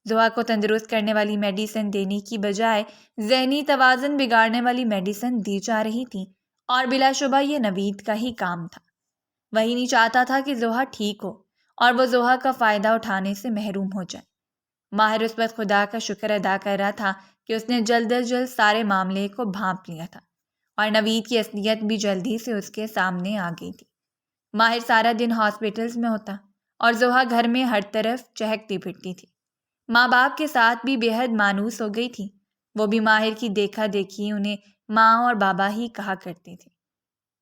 زحا کو تندرست کرنے والی میڈیسن دینے کی بجائے ذہنی توازن بگاڑنے والی میڈیسن دی جا رہی تھی، اور بلا شبہ یہ نوید کا ہی کام تھا۔ وہی نہیں چاہتا تھا کہ زحا ٹھیک ہو اور وہ زحا کا فائدہ اٹھانے سے محروم ہو جائے۔ ماہر اس وقت خدا کا شکر ادا کر رہا تھا کہ اس نے جلد از جلد سارے معاملے کو بھانپ لیا تھا اور نوید کی اصلیت بھی جلدی سے اس کے سامنے آ گئی تھی۔ ماہر سارا دن ہاسپٹلز میں ہوتا اور زحا گھر میں ہر طرف چہکتی پھرتی تھی۔ ماں باپ کے ساتھ بھی بے حد مانوس ہو گئی تھی، وہ بھی ماہر کی دیکھا دیکھی انہیں ماں اور بابا ہی کہا کرتے تھے۔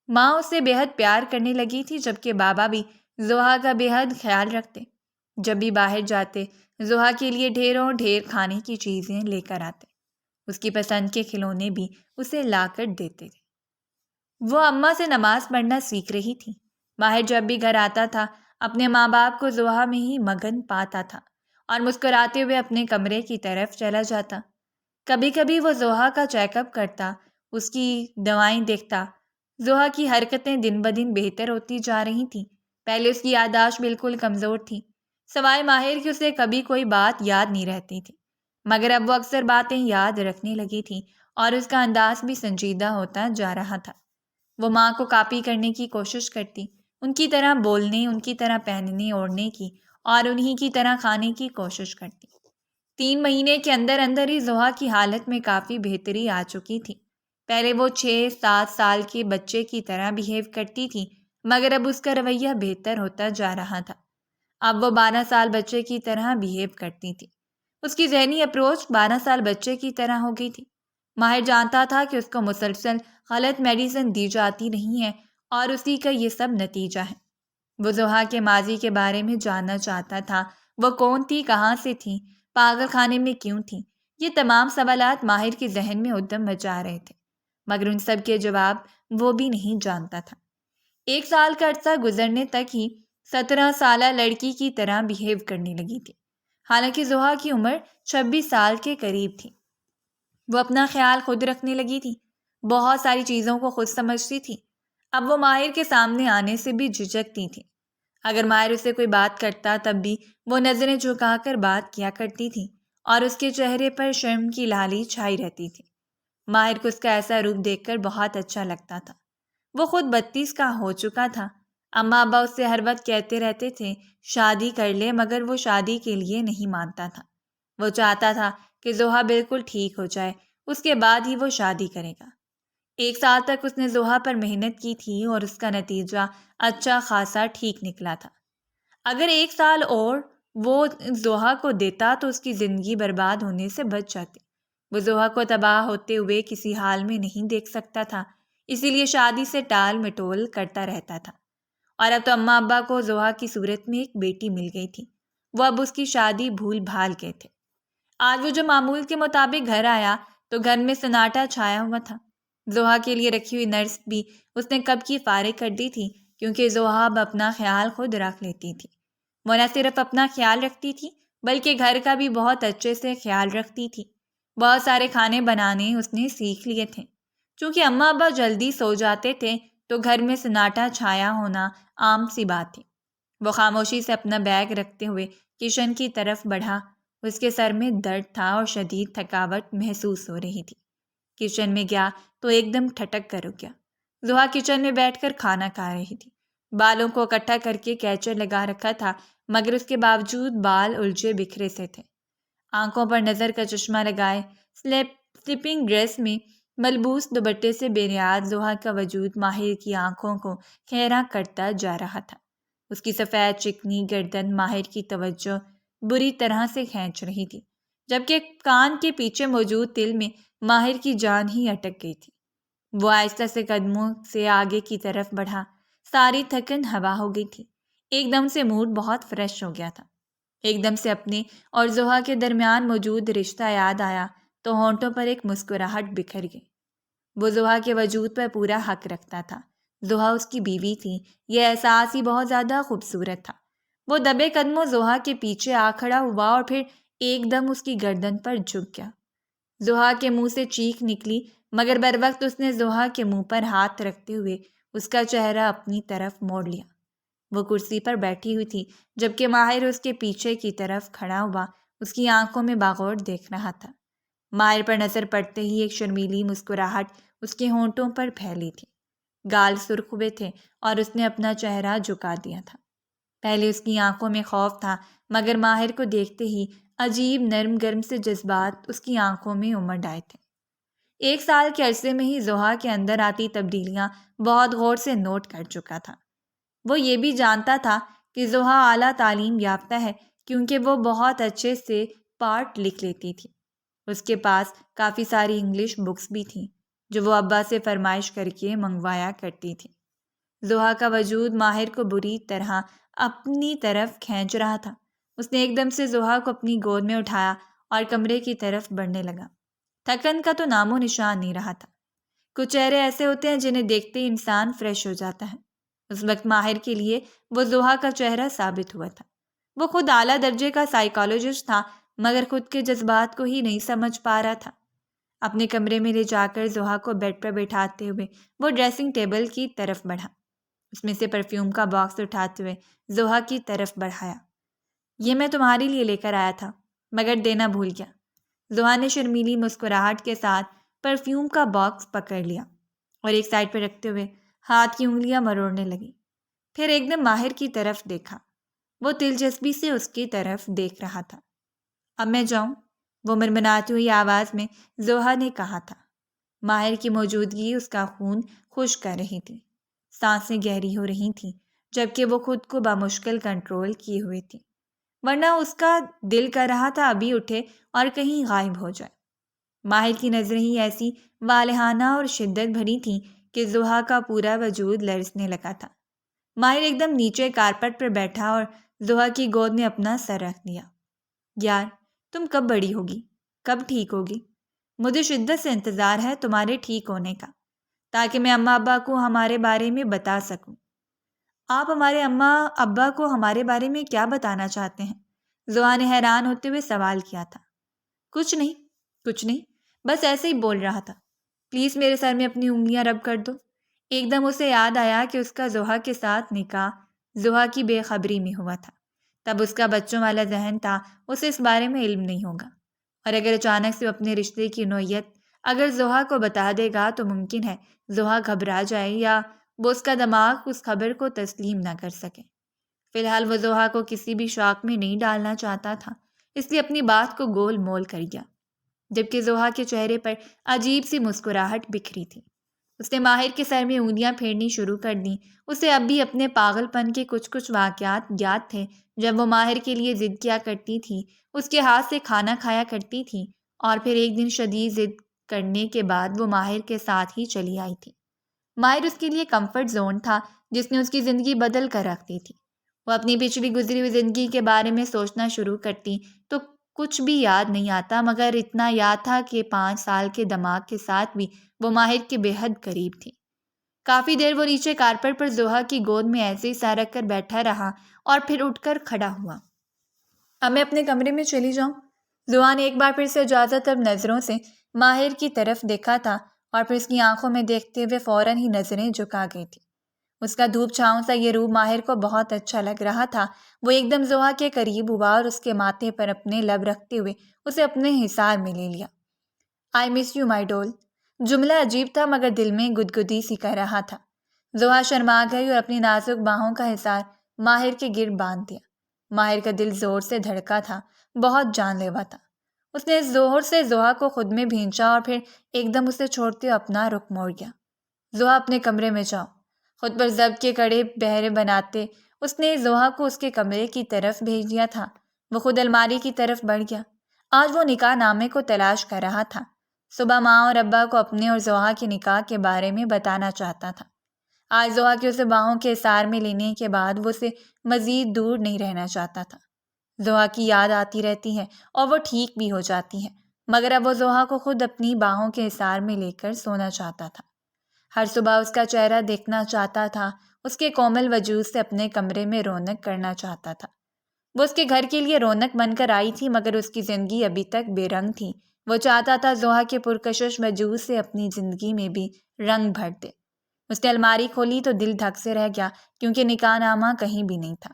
ماں اسے بے حد پیار کرنے لگی تھی، جبکہ بابا بھی زحا کا بے حد خیال رکھتے۔ جب بھی باہر جاتے زحا کے لیے ڈھیروں ڈھیر کھانے کی چیزیں لے کر آتے، اس کی پسند کے کھلونے بھی اسے لا کر دیتے تھے۔ وہ اماں سے نماز پڑھنا سیکھ رہی تھی۔ ماہر جب بھی گھر آتا تھا اپنے ماں باپ کو زحا میں ہی مگن پاتا تھا اور مسکراتے ہوئے اپنے کمرے کی طرف چلا جاتا۔ کبھی کبھی وہ زحا کا چیک اپ کرتا، اس کی دوائیں دیکھتا۔ زحا کی حرکتیں دن بدن بہتر ہوتی جا رہی تھیں۔ پہلے اس کی یادداشت بالکل کمزور تھی، سوائے ماہر کہ اسے کبھی کوئی بات یاد نہیں رہتی تھی، مگر اب وہ اکثر باتیں یاد رکھنے لگی تھی اور اس کا انداز بھی سنجیدہ ہوتا جا رہا تھا۔ وہ ماں کو کاپی کرنے کی کوشش کرتی، ان کی طرح بولنے، ان کی طرح پہننے اوڑھنے کی اور انہی کی طرح کھانے کی کوشش کرتی۔ 3 مہینے کے اندر اندر ہی زحا کی حالت میں کافی بہتری آ چکی تھی۔ پہلے وہ 6-7 سال کے بچے کی طرح بیہیو کرتی تھی، مگر اب اس کا رویہ بہتر ہوتا جا رہا تھا۔ اب وہ 12 سال بچے کی طرح بیہیو کرتی تھی۔ اس کی ذہنی اپروچ 12 سال بچے کی طرح ہو گئی تھی۔ ماہر جانتا تھا کہ اس کو مسلسل غلط میڈیسن دی جاتی نہیں ہے اور اسی کا یہ سب نتیجہ ہے۔ وہ زحا کے ماضی کے بارے میں جاننا چاہتا تھا، وہ کون تھی، کہاں سے تھی، پاگل خانے میں کیوں تھی۔ یہ تمام سوالات ماہر کے ذہن میں ادھم مچا رہے تھے، مگر ان سب کے جواب وہ بھی نہیں جانتا تھا۔ 1 سال کا عرصہ گزرنے تک ہی 17 سالہ لڑکی کی طرح بیہیو کرنے لگی تھی، حالانکہ زحا کی عمر 26 سال کے قریب تھی۔ وہ اپنا خیال خود رکھنے لگی تھی، بہت ساری چیزوں کو خود سمجھتی تھی۔ اب وہ ماہر کے سامنے آنے سے بھی جھجکتی تھی۔ اگر ماہر اسے کوئی بات کرتا تب بھی وہ نظریں جھکا کر بات کیا کرتی تھی اور اس کے چہرے پر شرم کی لالی چھائی رہتی تھی۔ ماہر کو اس کا ایسا روپ دیکھ کر بہت اچھا لگتا تھا۔ وہ خود 32 کا ہو چکا تھا۔ اماں ابا اس سے ہر وقت کہتے رہتے تھے شادی کر لے، مگر وہ شادی کے لیے نہیں مانتا تھا۔ وہ چاہتا تھا کہ زحا بالکل ٹھیک ہو جائے، اس کے بعد ہی وہ شادی کرے گا۔ 1 سال تک اس نے زحا پر محنت کی تھی اور اس کا نتیجہ اچھا خاصا ٹھیک نکلا تھا۔ اگر 1 سال اور وہ زحا کو دیتا تو اس کی زندگی برباد ہونے سے بچ جاتی۔ وہ زحا کو تباہ ہوتے ہوئے کسی حال میں نہیں دیکھ سکتا تھا، اسی لیے شادی سے ٹال مٹول کرتا رہتا تھا۔ اور اب تو اماں ابا کو زحا کی صورت میں ایک بیٹی مل گئی تھی، وہ اب اس کی شادی بھول بھال گئے تھے۔ آج وہ جو معمول کے مطابق گھر آیا تو گھر میں سناٹا چھایا ہوا تھا۔ زحا کے لیے رکھی ہوئی نرس بھی اس نے کب کی فارغ کر دی تھی، کیونکہ زحا اب اپنا خیال خود رکھ لیتی تھی۔ وہ نہ صرف اپنا خیال رکھتی تھی بلکہ گھر کا بھی بہت اچھے سے خیال رکھتی تھی۔ بہت سارے کھانے بنانے اس نے سیکھ لیے تھے۔ چونکہ اماں ابا جلدی سو جاتے تھے تو گھر میں سناٹا چھایا ہونا عام سی بات تھی۔ وہ خاموشی سے اپنا بیگ رکھتے ہوئے کچن کی طرف بڑھا۔ اس کے سر میں درد تھا اور شدید تھکاوٹ محسوس ہو رہی تھی۔ کچن میں گیا تو ایک دم ٹھٹک کر رک گیا۔ زحا کچن میں بیٹھ کر کھانا کھا رہی تھی۔ بالوں کو اکٹھا کر کے کیچر لگا رکھا تھا، مگر اس کے باوجود بال الجھے بکھرے سے تھے۔ آنکھوں پر نظر کا چشمہ لگائے، سلیپنگ ڈریس میں ملبوس دوپٹے سے بے نیاز زحا کا وجود ماہر کی آنکھوں کو خیرہ کرتا جا رہا تھا۔ اس کی سفید چکنی گردن ماہر کی توجہ بری طرح سے کھینچ رہی تھی، جبکہ کان کے پیچھے موجود تل میں ماہر کی جان ہی اٹک گئی تھی۔ وہ آہستہ سے قدموں سے آگے کی طرف بڑھا، ساری تھکن ہوا ہو گئی تھی۔ ایک دم سے موڈ بہت فریش ہو گیا تھا۔ ایک دم سے اپنے اور زحا کے درمیان موجود رشتہ یاد آیا تو ہونٹوں پر ایک مسکراہٹ بکھر گئی۔ وہ زحا کے وجود پر پورا حق رکھتا تھا۔ زحا اس کی بیوی تھی، یہ احساس ہی بہت زیادہ خوبصورت تھا۔ وہ دبے قدموں زحا کے پیچھے آ کھڑا ہوا اور پھر ایک دم اس کی گردن پر جھک گیا۔ زحا کے منہ سے چیخ نکلی، مگر بروقت اس نے زحا کے منہ پر ہاتھ رکھتے ہوئے اس کا چہرہ اپنی طرف موڑ لیا۔ وہ کرسی پر بیٹھی ہوئی تھی، جبکہ ماہر اس کے پیچھے کی طرف کھڑا ہوا اس کی آنکھوں میں باغور دیکھ رہا تھا۔ ماہر پر نظر پڑتے ہی ایک شرمیلی مسکراہٹ اس کے ہونٹوں پر پھیلی تھی۔ گال سرخ ہوئے تھے اور اس نے اپنا چہرہ جھکا دیا تھا۔ پہلے اس کی آنکھوں میں خوف تھا، مگر ماہر کو دیکھتے ہی عجیب نرم گرم سے جذبات اس کی آنکھوں میں امڈ آئے تھے۔ 1 سال کے عرصے میں ہی زحا کے اندر آتی تبدیلیاں بہت غور سے نوٹ کر چکا تھا۔ وہ یہ بھی جانتا تھا کہ زحا اعلیٰ تعلیم یافتہ ہے، کیونکہ وہ بہت اچھے سے پارٹ لکھ لیتی تھی۔ اس کے پاس کافی ساری انگلش بکس بھی تھیں، جو وہ ابا سے فرمائش کر کے منگوایا کرتی تھی۔ زحا کا وجود ماہر کو بری طرح اپنی طرف کھینچ رہا تھا۔ اس نے ایک دم سے زحا کو اپنی گود میں اٹھایا اور کمرے کی طرف بڑھنے لگا۔ تھکن کا تو نام و نشان نہیں رہا تھا۔ کچھ چہرے ایسے ہوتے ہیں جنہیں دیکھتے ہی انسان فریش ہو جاتا ہے۔ اس وقت ماہر کے لیے وہ زحا کا چہرہ ثابت ہوا تھا۔ وہ خود اعلیٰ درجے کا سائیکالوجسٹ تھا، مگر خود کے جذبات کو ہی نہیں سمجھ پا رہا تھا۔ اپنے کمرے میں لے جا کر زحا کو بیڈ پر بٹھاتے ہوئے وہ ڈریسنگ ٹیبل کی طرف بڑھا۔ اس میں سے پرفیوم کا باکس اٹھاتے ہوئے زحا کی طرف بڑھایا۔ یہ میں تمہارے لیے لے کر آیا تھا، مگر دینا بھول گیا۔ زحا نے شرمیلی مسکراہٹ کے ساتھ پرفیوم کا باکس پکڑ لیا اور ایک سائڈ پہ رکھتے ہوئے ہاتھ کی انگلیاں مروڑنے لگی۔ پھر ایک دم ماہر کی طرف دیکھا۔ وہ دلچسپی سے اس کی طرف دیکھ رہا تھا۔ اب میں جاؤں؟ وہ مرمناتی ہوئی آواز میں زحا نے کہا تھا۔ ماہر کی موجودگی اس کا خون خشک کر رہی تھی۔ سانسیں گہری ہو رہی تھیں، جبکہ وہ خود کو بامشکل کنٹرول کیے ہوئے تھی، ورنہ اس کا دل کر رہا تھا ابھی اٹھے اور کہیں غائب ہو جائے۔ ماہر کی نظریں ہی ایسی والہانہ اور شدت بھری تھیں کہ زحا کا پورا وجود لرزنے لگا تھا۔ ماہر ایک دم نیچے کارپٹ پر بیٹھا اور زحا کی گود میں اپنا سر رکھ دیا۔ یار، تم کب بڑی ہوگی؟ کب ٹھیک ہوگی؟ مجھے شدت سے انتظار ہے تمہارے ٹھیک ہونے کا، تاکہ میں اماں ابا کو ہمارے بارے میں بتا سکوں۔ آپ ہمارے اماں ابا کو ہمارے بارے میں کیا بتانا چاہتے ہیں؟ زحا نے حیران ہوتے ہوئے سوال کیا تھا۔ کچھ نہیں، بس ایسے ہی بول رہا تھا۔ پلیز میرے سر میں اپنی انگلیاں رب کر دو۔ ایک دم اسے یاد آیا کہ اس کا زحا کے ساتھ نکاح زحا کی بے خبری میں ہوا تھا۔ تب اس کا بچوں والا ذہن تھا، اسے اس بارے میں علم نہیں ہوگا، اور اگر اچانک سے وہ اپنے رشتے کی نوعیت اگر زحا کو بتا دے گا تو ممکن ہے زحا گھبرا جائے یا وہ اس کا دماغ اس خبر کو تسلیم نہ کر سکے۔ فی الحال وہ زحا کو کسی بھی شوق میں نہیں ڈالنا چاہتا تھا، اس لیے اپنی بات کو گول مول کر گیا، جبکہ زحا کے چہرے پر عجیب سی مسکراہٹ بکھری تھی۔ اس نے ماہر کے سر میں انگلیاں پھیرنی شروع کر دیں۔ اسے اب بھی اپنے پاگل پن کے کچھ واقعات یاد تھے، جب وہ ماہر کے لیے ضد کیا کرتی تھی، اس کے ہاتھ سے کھانا کھایا کرتی تھی، اور پھر ایک دن شدید ضد کرنے کے بعد وہ ماہر کے ساتھ ہی چلی آئی تھی۔ ماہر اس کے لیے کمفرٹ زون تھا، جس نے اس کی زندگی بدل کر رکھ دی تھی۔ وہ اپنی پچھلی گزری ہوئی زندگی کے بارے میں سوچنا شروع کرتی تو کچھ بھی یاد نہیں آتا، مگر اتنا یاد تھا کہ 5 سال کے دماغ کے ساتھ بھی وہ ماہر کے بے حد قریب تھی۔ کافی دیر وہ نیچے کارپٹ پر زحا کی گود میں ایسے ہی سر رکھ کر بیٹھا رہا اور پھر اٹھ کر کھڑا ہوا۔ اب میں اپنے کمرے میں چلی جاؤں؟ زحا نے ایک بار پھر سے اجازت طلب نظروں سے ماہر کی طرف دیکھا تھا، اور پھر اس کی آنکھوں میں دیکھتے ہوئے فوراً ہی نظریں جھکا گئی تھی۔ اس کا دھوپ چھاؤں سا یہ روپ ماہر کو بہت اچھا لگ رہا تھا۔ وہ ایک دم زحا کے قریب ہوا اور اس کے ماتھے پر اپنے لب رکھتے ہوئے اسے اپنے حصار میں لے لیا۔ آئی مس یو مائی ڈول۔ جملہ عجیب تھا، مگر دل میں گدگدی سی کر رہا تھا۔ زحا شرما گئی اور اپنی نازک باہوں کا حصار ماہر کے گرد باندھ دیا۔ ماہر کا دل زور سے دھڑکا تھا، بہت جان لیوا تھا۔ اس نے زور سے زحا کو خود میں بھینچا اور پھر ایک دم اسے چھوڑتے ہوئے اپنا رخ موڑ گیا۔ زحا اپنے کمرے میں جاؤ، خود پر ضبط کے کڑے بہرے بناتے اس نے زحا کو اس کے کمرے کی طرف بھیج دیا تھا۔ وہ خود الماری کی طرف بڑھ گیا۔ آج وہ نکاح نامے کو تلاش کر رہا تھا۔ صبح ماں اور ابا کو اپنے اور زحا کے نکاح کے بارے میں بتانا چاہتا تھا۔ آج زحا کے اسے باہوں کے اثار میں لینے کے بعد وہ اسے مزید دور نہیں رہنا چاہتا تھا۔ زحا کی یاد آتی رہتی ہے اور وہ ٹھیک بھی ہو جاتی ہے، مگر اب وہ زحا کو خود اپنی باہوں کے اثار میں لے کر سونا چاہتا تھا۔ ہر صبح اس کا چہرہ دیکھنا چاہتا تھا، اس کے کومل وجود سے اپنے کمرے میں رونق کرنا چاہتا تھا۔ وہ اس کے گھر کے لیے رونق بن کر آئی تھی، مگر اس کی زندگی ابھی تک بے رنگ تھی۔ وہ چاہتا تھا زحا کے پرکشش وجود سے اپنی زندگی میں بھی رنگ بھر دے۔ اس نے الماری کھولی تو دل دھک سے رہ گیا، کیونکہ نکاح نامہ کہیں بھی نہیں تھا۔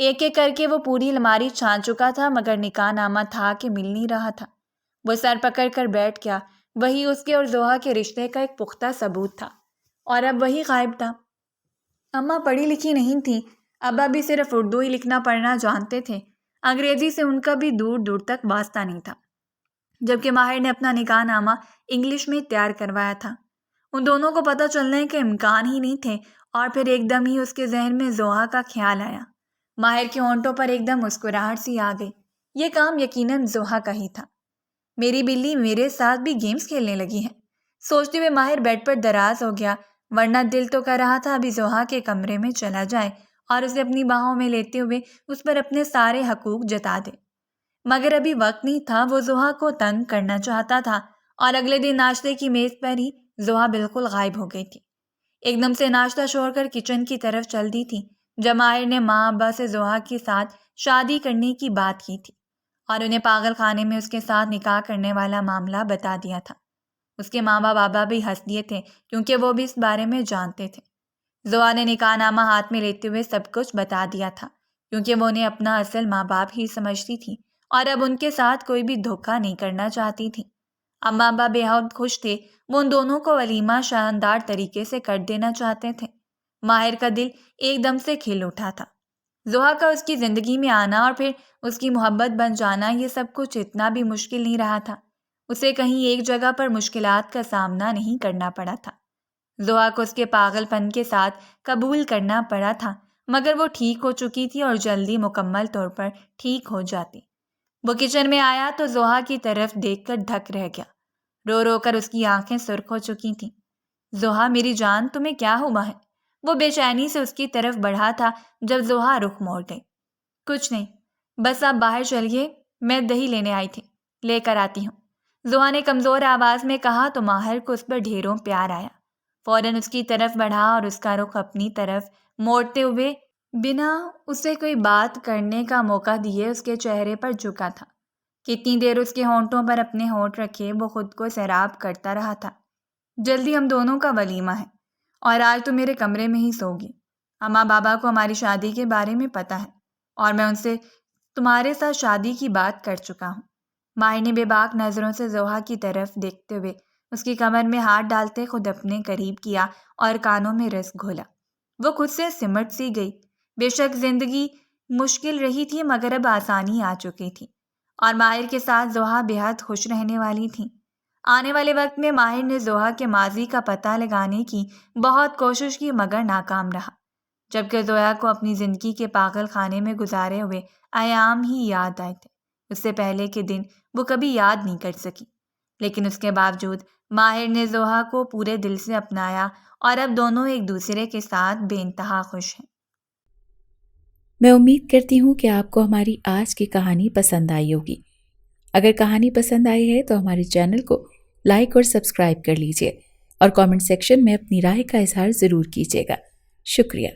ایک ایک کر کے وہ پوری الماری چھان چکا تھا، مگر نکاح نامہ تھا کہ مل نہیں رہا تھا۔ وہ سر پکڑ کر بیٹھ گیا۔ وہی اس کے اور زحا کے رشتے کا ایک پختہ ثبوت تھا، اور اب وہی غائب تھا۔ اماں پڑھی لکھی نہیں تھی، ابا بھی صرف اردو ہی لکھنا پڑھنا جانتے تھے۔ انگریزی سے ان کا بھی دور دور تک واسطہ نہیں تھا، جبکہ ماہر نے اپنا نکاح نامہ انگلش میں تیار کروایا تھا۔ ان دونوں کو پتہ چلنے کے امکان ہی نہیں تھے، اور پھر ایک دم ہی اس کے ذہن میں زحا کا خیال آیا۔ ماہر کے ہونٹوں پر ایک دم مسکراہٹ سی آ گئی۔ یہ کام یقیناً زحا کا ہی تھا۔ میری بلی میرے ساتھ بھی گیمز کھیلنے لگی ہے، سوچتے ہوئے ماہر بیڈ پر دراز ہو گیا، ورنہ دل تو کر رہا تھا ابھی زحا کے کمرے میں چلا جائے اور اسے اپنی باہوں میں لیتے ہوئے اس پر اپنے سارے حقوق جتا دے، مگر ابھی وقت نہیں تھا۔ وہ زحا کو تنگ کرنا چاہتا تھا، اور اگلے دن ناشتے کی میز پر ہی زحا بالکل غائب ہو گئی تھی۔ ایک دم سے ناشتہ چھوڑ کر کچن کی طرف چل دی تھی، جب ماہر نے ماں ابا سے زحا کے ساتھ شادی کرنے کی بات کی تھی اور انہیں پاگل خانے میں اس کے ساتھ نکاح کرنے والا معاملہ بتا دیا تھا۔ اس کے ماں بابا بھی ہنس دیے تھے، کیونکہ وہ بھی اس بارے میں جانتے تھے۔ زحا نے نکاح نامہ ہاتھ میں لیتے ہوئے سب کچھ بتا دیا تھا، کیونکہ وہ انہیں اپنا اصل ماں باپ ہی سمجھتی تھی، اور اب ان کے ساتھ کوئی بھی دھوکہ نہیں کرنا چاہتی تھی۔ اماں ابا بے حد خوش تھے، وہ ان دونوں کو ولیمہ شاندار طریقے سے کر دینا چاہتے تھے۔ ماہر کا دل ایک دم سے کھل اٹھا تھا۔ زحا کا اس کی زندگی میں آنا اور پھر اس کی محبت بن جانا، یہ سب کچھ اتنا بھی مشکل نہیں رہا تھا۔ اسے کہیں ایک جگہ پر مشکلات کا سامنا نہیں کرنا پڑا تھا۔ زحا کو اس کے پاگل پن کے ساتھ قبول کرنا پڑا تھا، مگر وہ ٹھیک ہو چکی تھی اور جلدی مکمل طور پر ٹھیک ہو جاتی۔ وہ کچن میں آیا تو زحا کی طرف دیکھ کر دھک رہ گیا۔ رو رو کر اس کی آنکھیں سرخ ہو چکی تھیں۔ زحا میری جان، تمہیں کیا ہوا ہے؟ وہ بے چینی سے اس کی طرف بڑھا تھا جب زحا رخ موڑ گئی۔ کچھ نہیں، بس آپ باہر چلیے، میں دہی لینے آئی تھی، لے کر آتی ہوں، زحا نے کمزور آواز میں کہا تو ماہر کو اس پر ڈھیروں پیار آیا۔ فوراً اس کی طرف بڑھا اور اس کا رخ اپنی طرف موڑتے ہوئے بنا اسے کوئی بات کرنے کا موقع دیے اس کے چہرے پر جھکا تھا۔ کتنی دیر اس کے ہونٹوں پر اپنے ہونٹ رکھے وہ خود کو سیراب کرتا رہا تھا۔ جلدی ہم دونوں کا ولیمہ ہے، اور آج تو میرے کمرے میں ہی سوگی۔ اماں بابا کو ہماری شادی کے بارے میں پتہ ہے، اور میں ان سے تمہارے ساتھ شادی کی بات کر چکا ہوں۔ ماہر نے بے باک نظروں سے زحا کی طرف دیکھتے ہوئے اس کی کمر میں ہاتھ ڈالتے خود اپنے قریب کیا اور کانوں میں رس گھولا۔ وہ خود سے سمٹ سی گئی۔ بے شک زندگی مشکل رہی تھی، مگر اب آسانی آ چکی تھی، اور ماہر کے ساتھ زحا بے حد خوش رہنے والی تھی۔ آنے والے وقت میں ماہر نے زحا کے ماضی کا پتہ لگانے کی بہت کوشش کی، مگر ناکام رہا، جبکہ زحا کو اپنی زندگی کے پاگل خانے میں گزارے ہوئے ایام ہی یاد آئے تھے۔ اس سے پہلے کے دن وہ کبھی یاد نہیں کر سکی، لیکن اس کے باوجود ماہر نے زحا کو پورے دل سے اپنایا، اور اب دونوں ایک دوسرے کے ساتھ بے انتہا خوش ہیں۔ میں امید کرتی ہوں کہ آپ کو ہماری آج کی کہانی پسند آئی ہوگی۔ اگر کہانی پسند آئی ہے تو ہمارے چینل کو لائک اور سبسکرائب کر لیجیے، اور کامنٹ سیکشن میں اپنی رائے کا اظہار ضرور کیجیے گا۔ شکریہ۔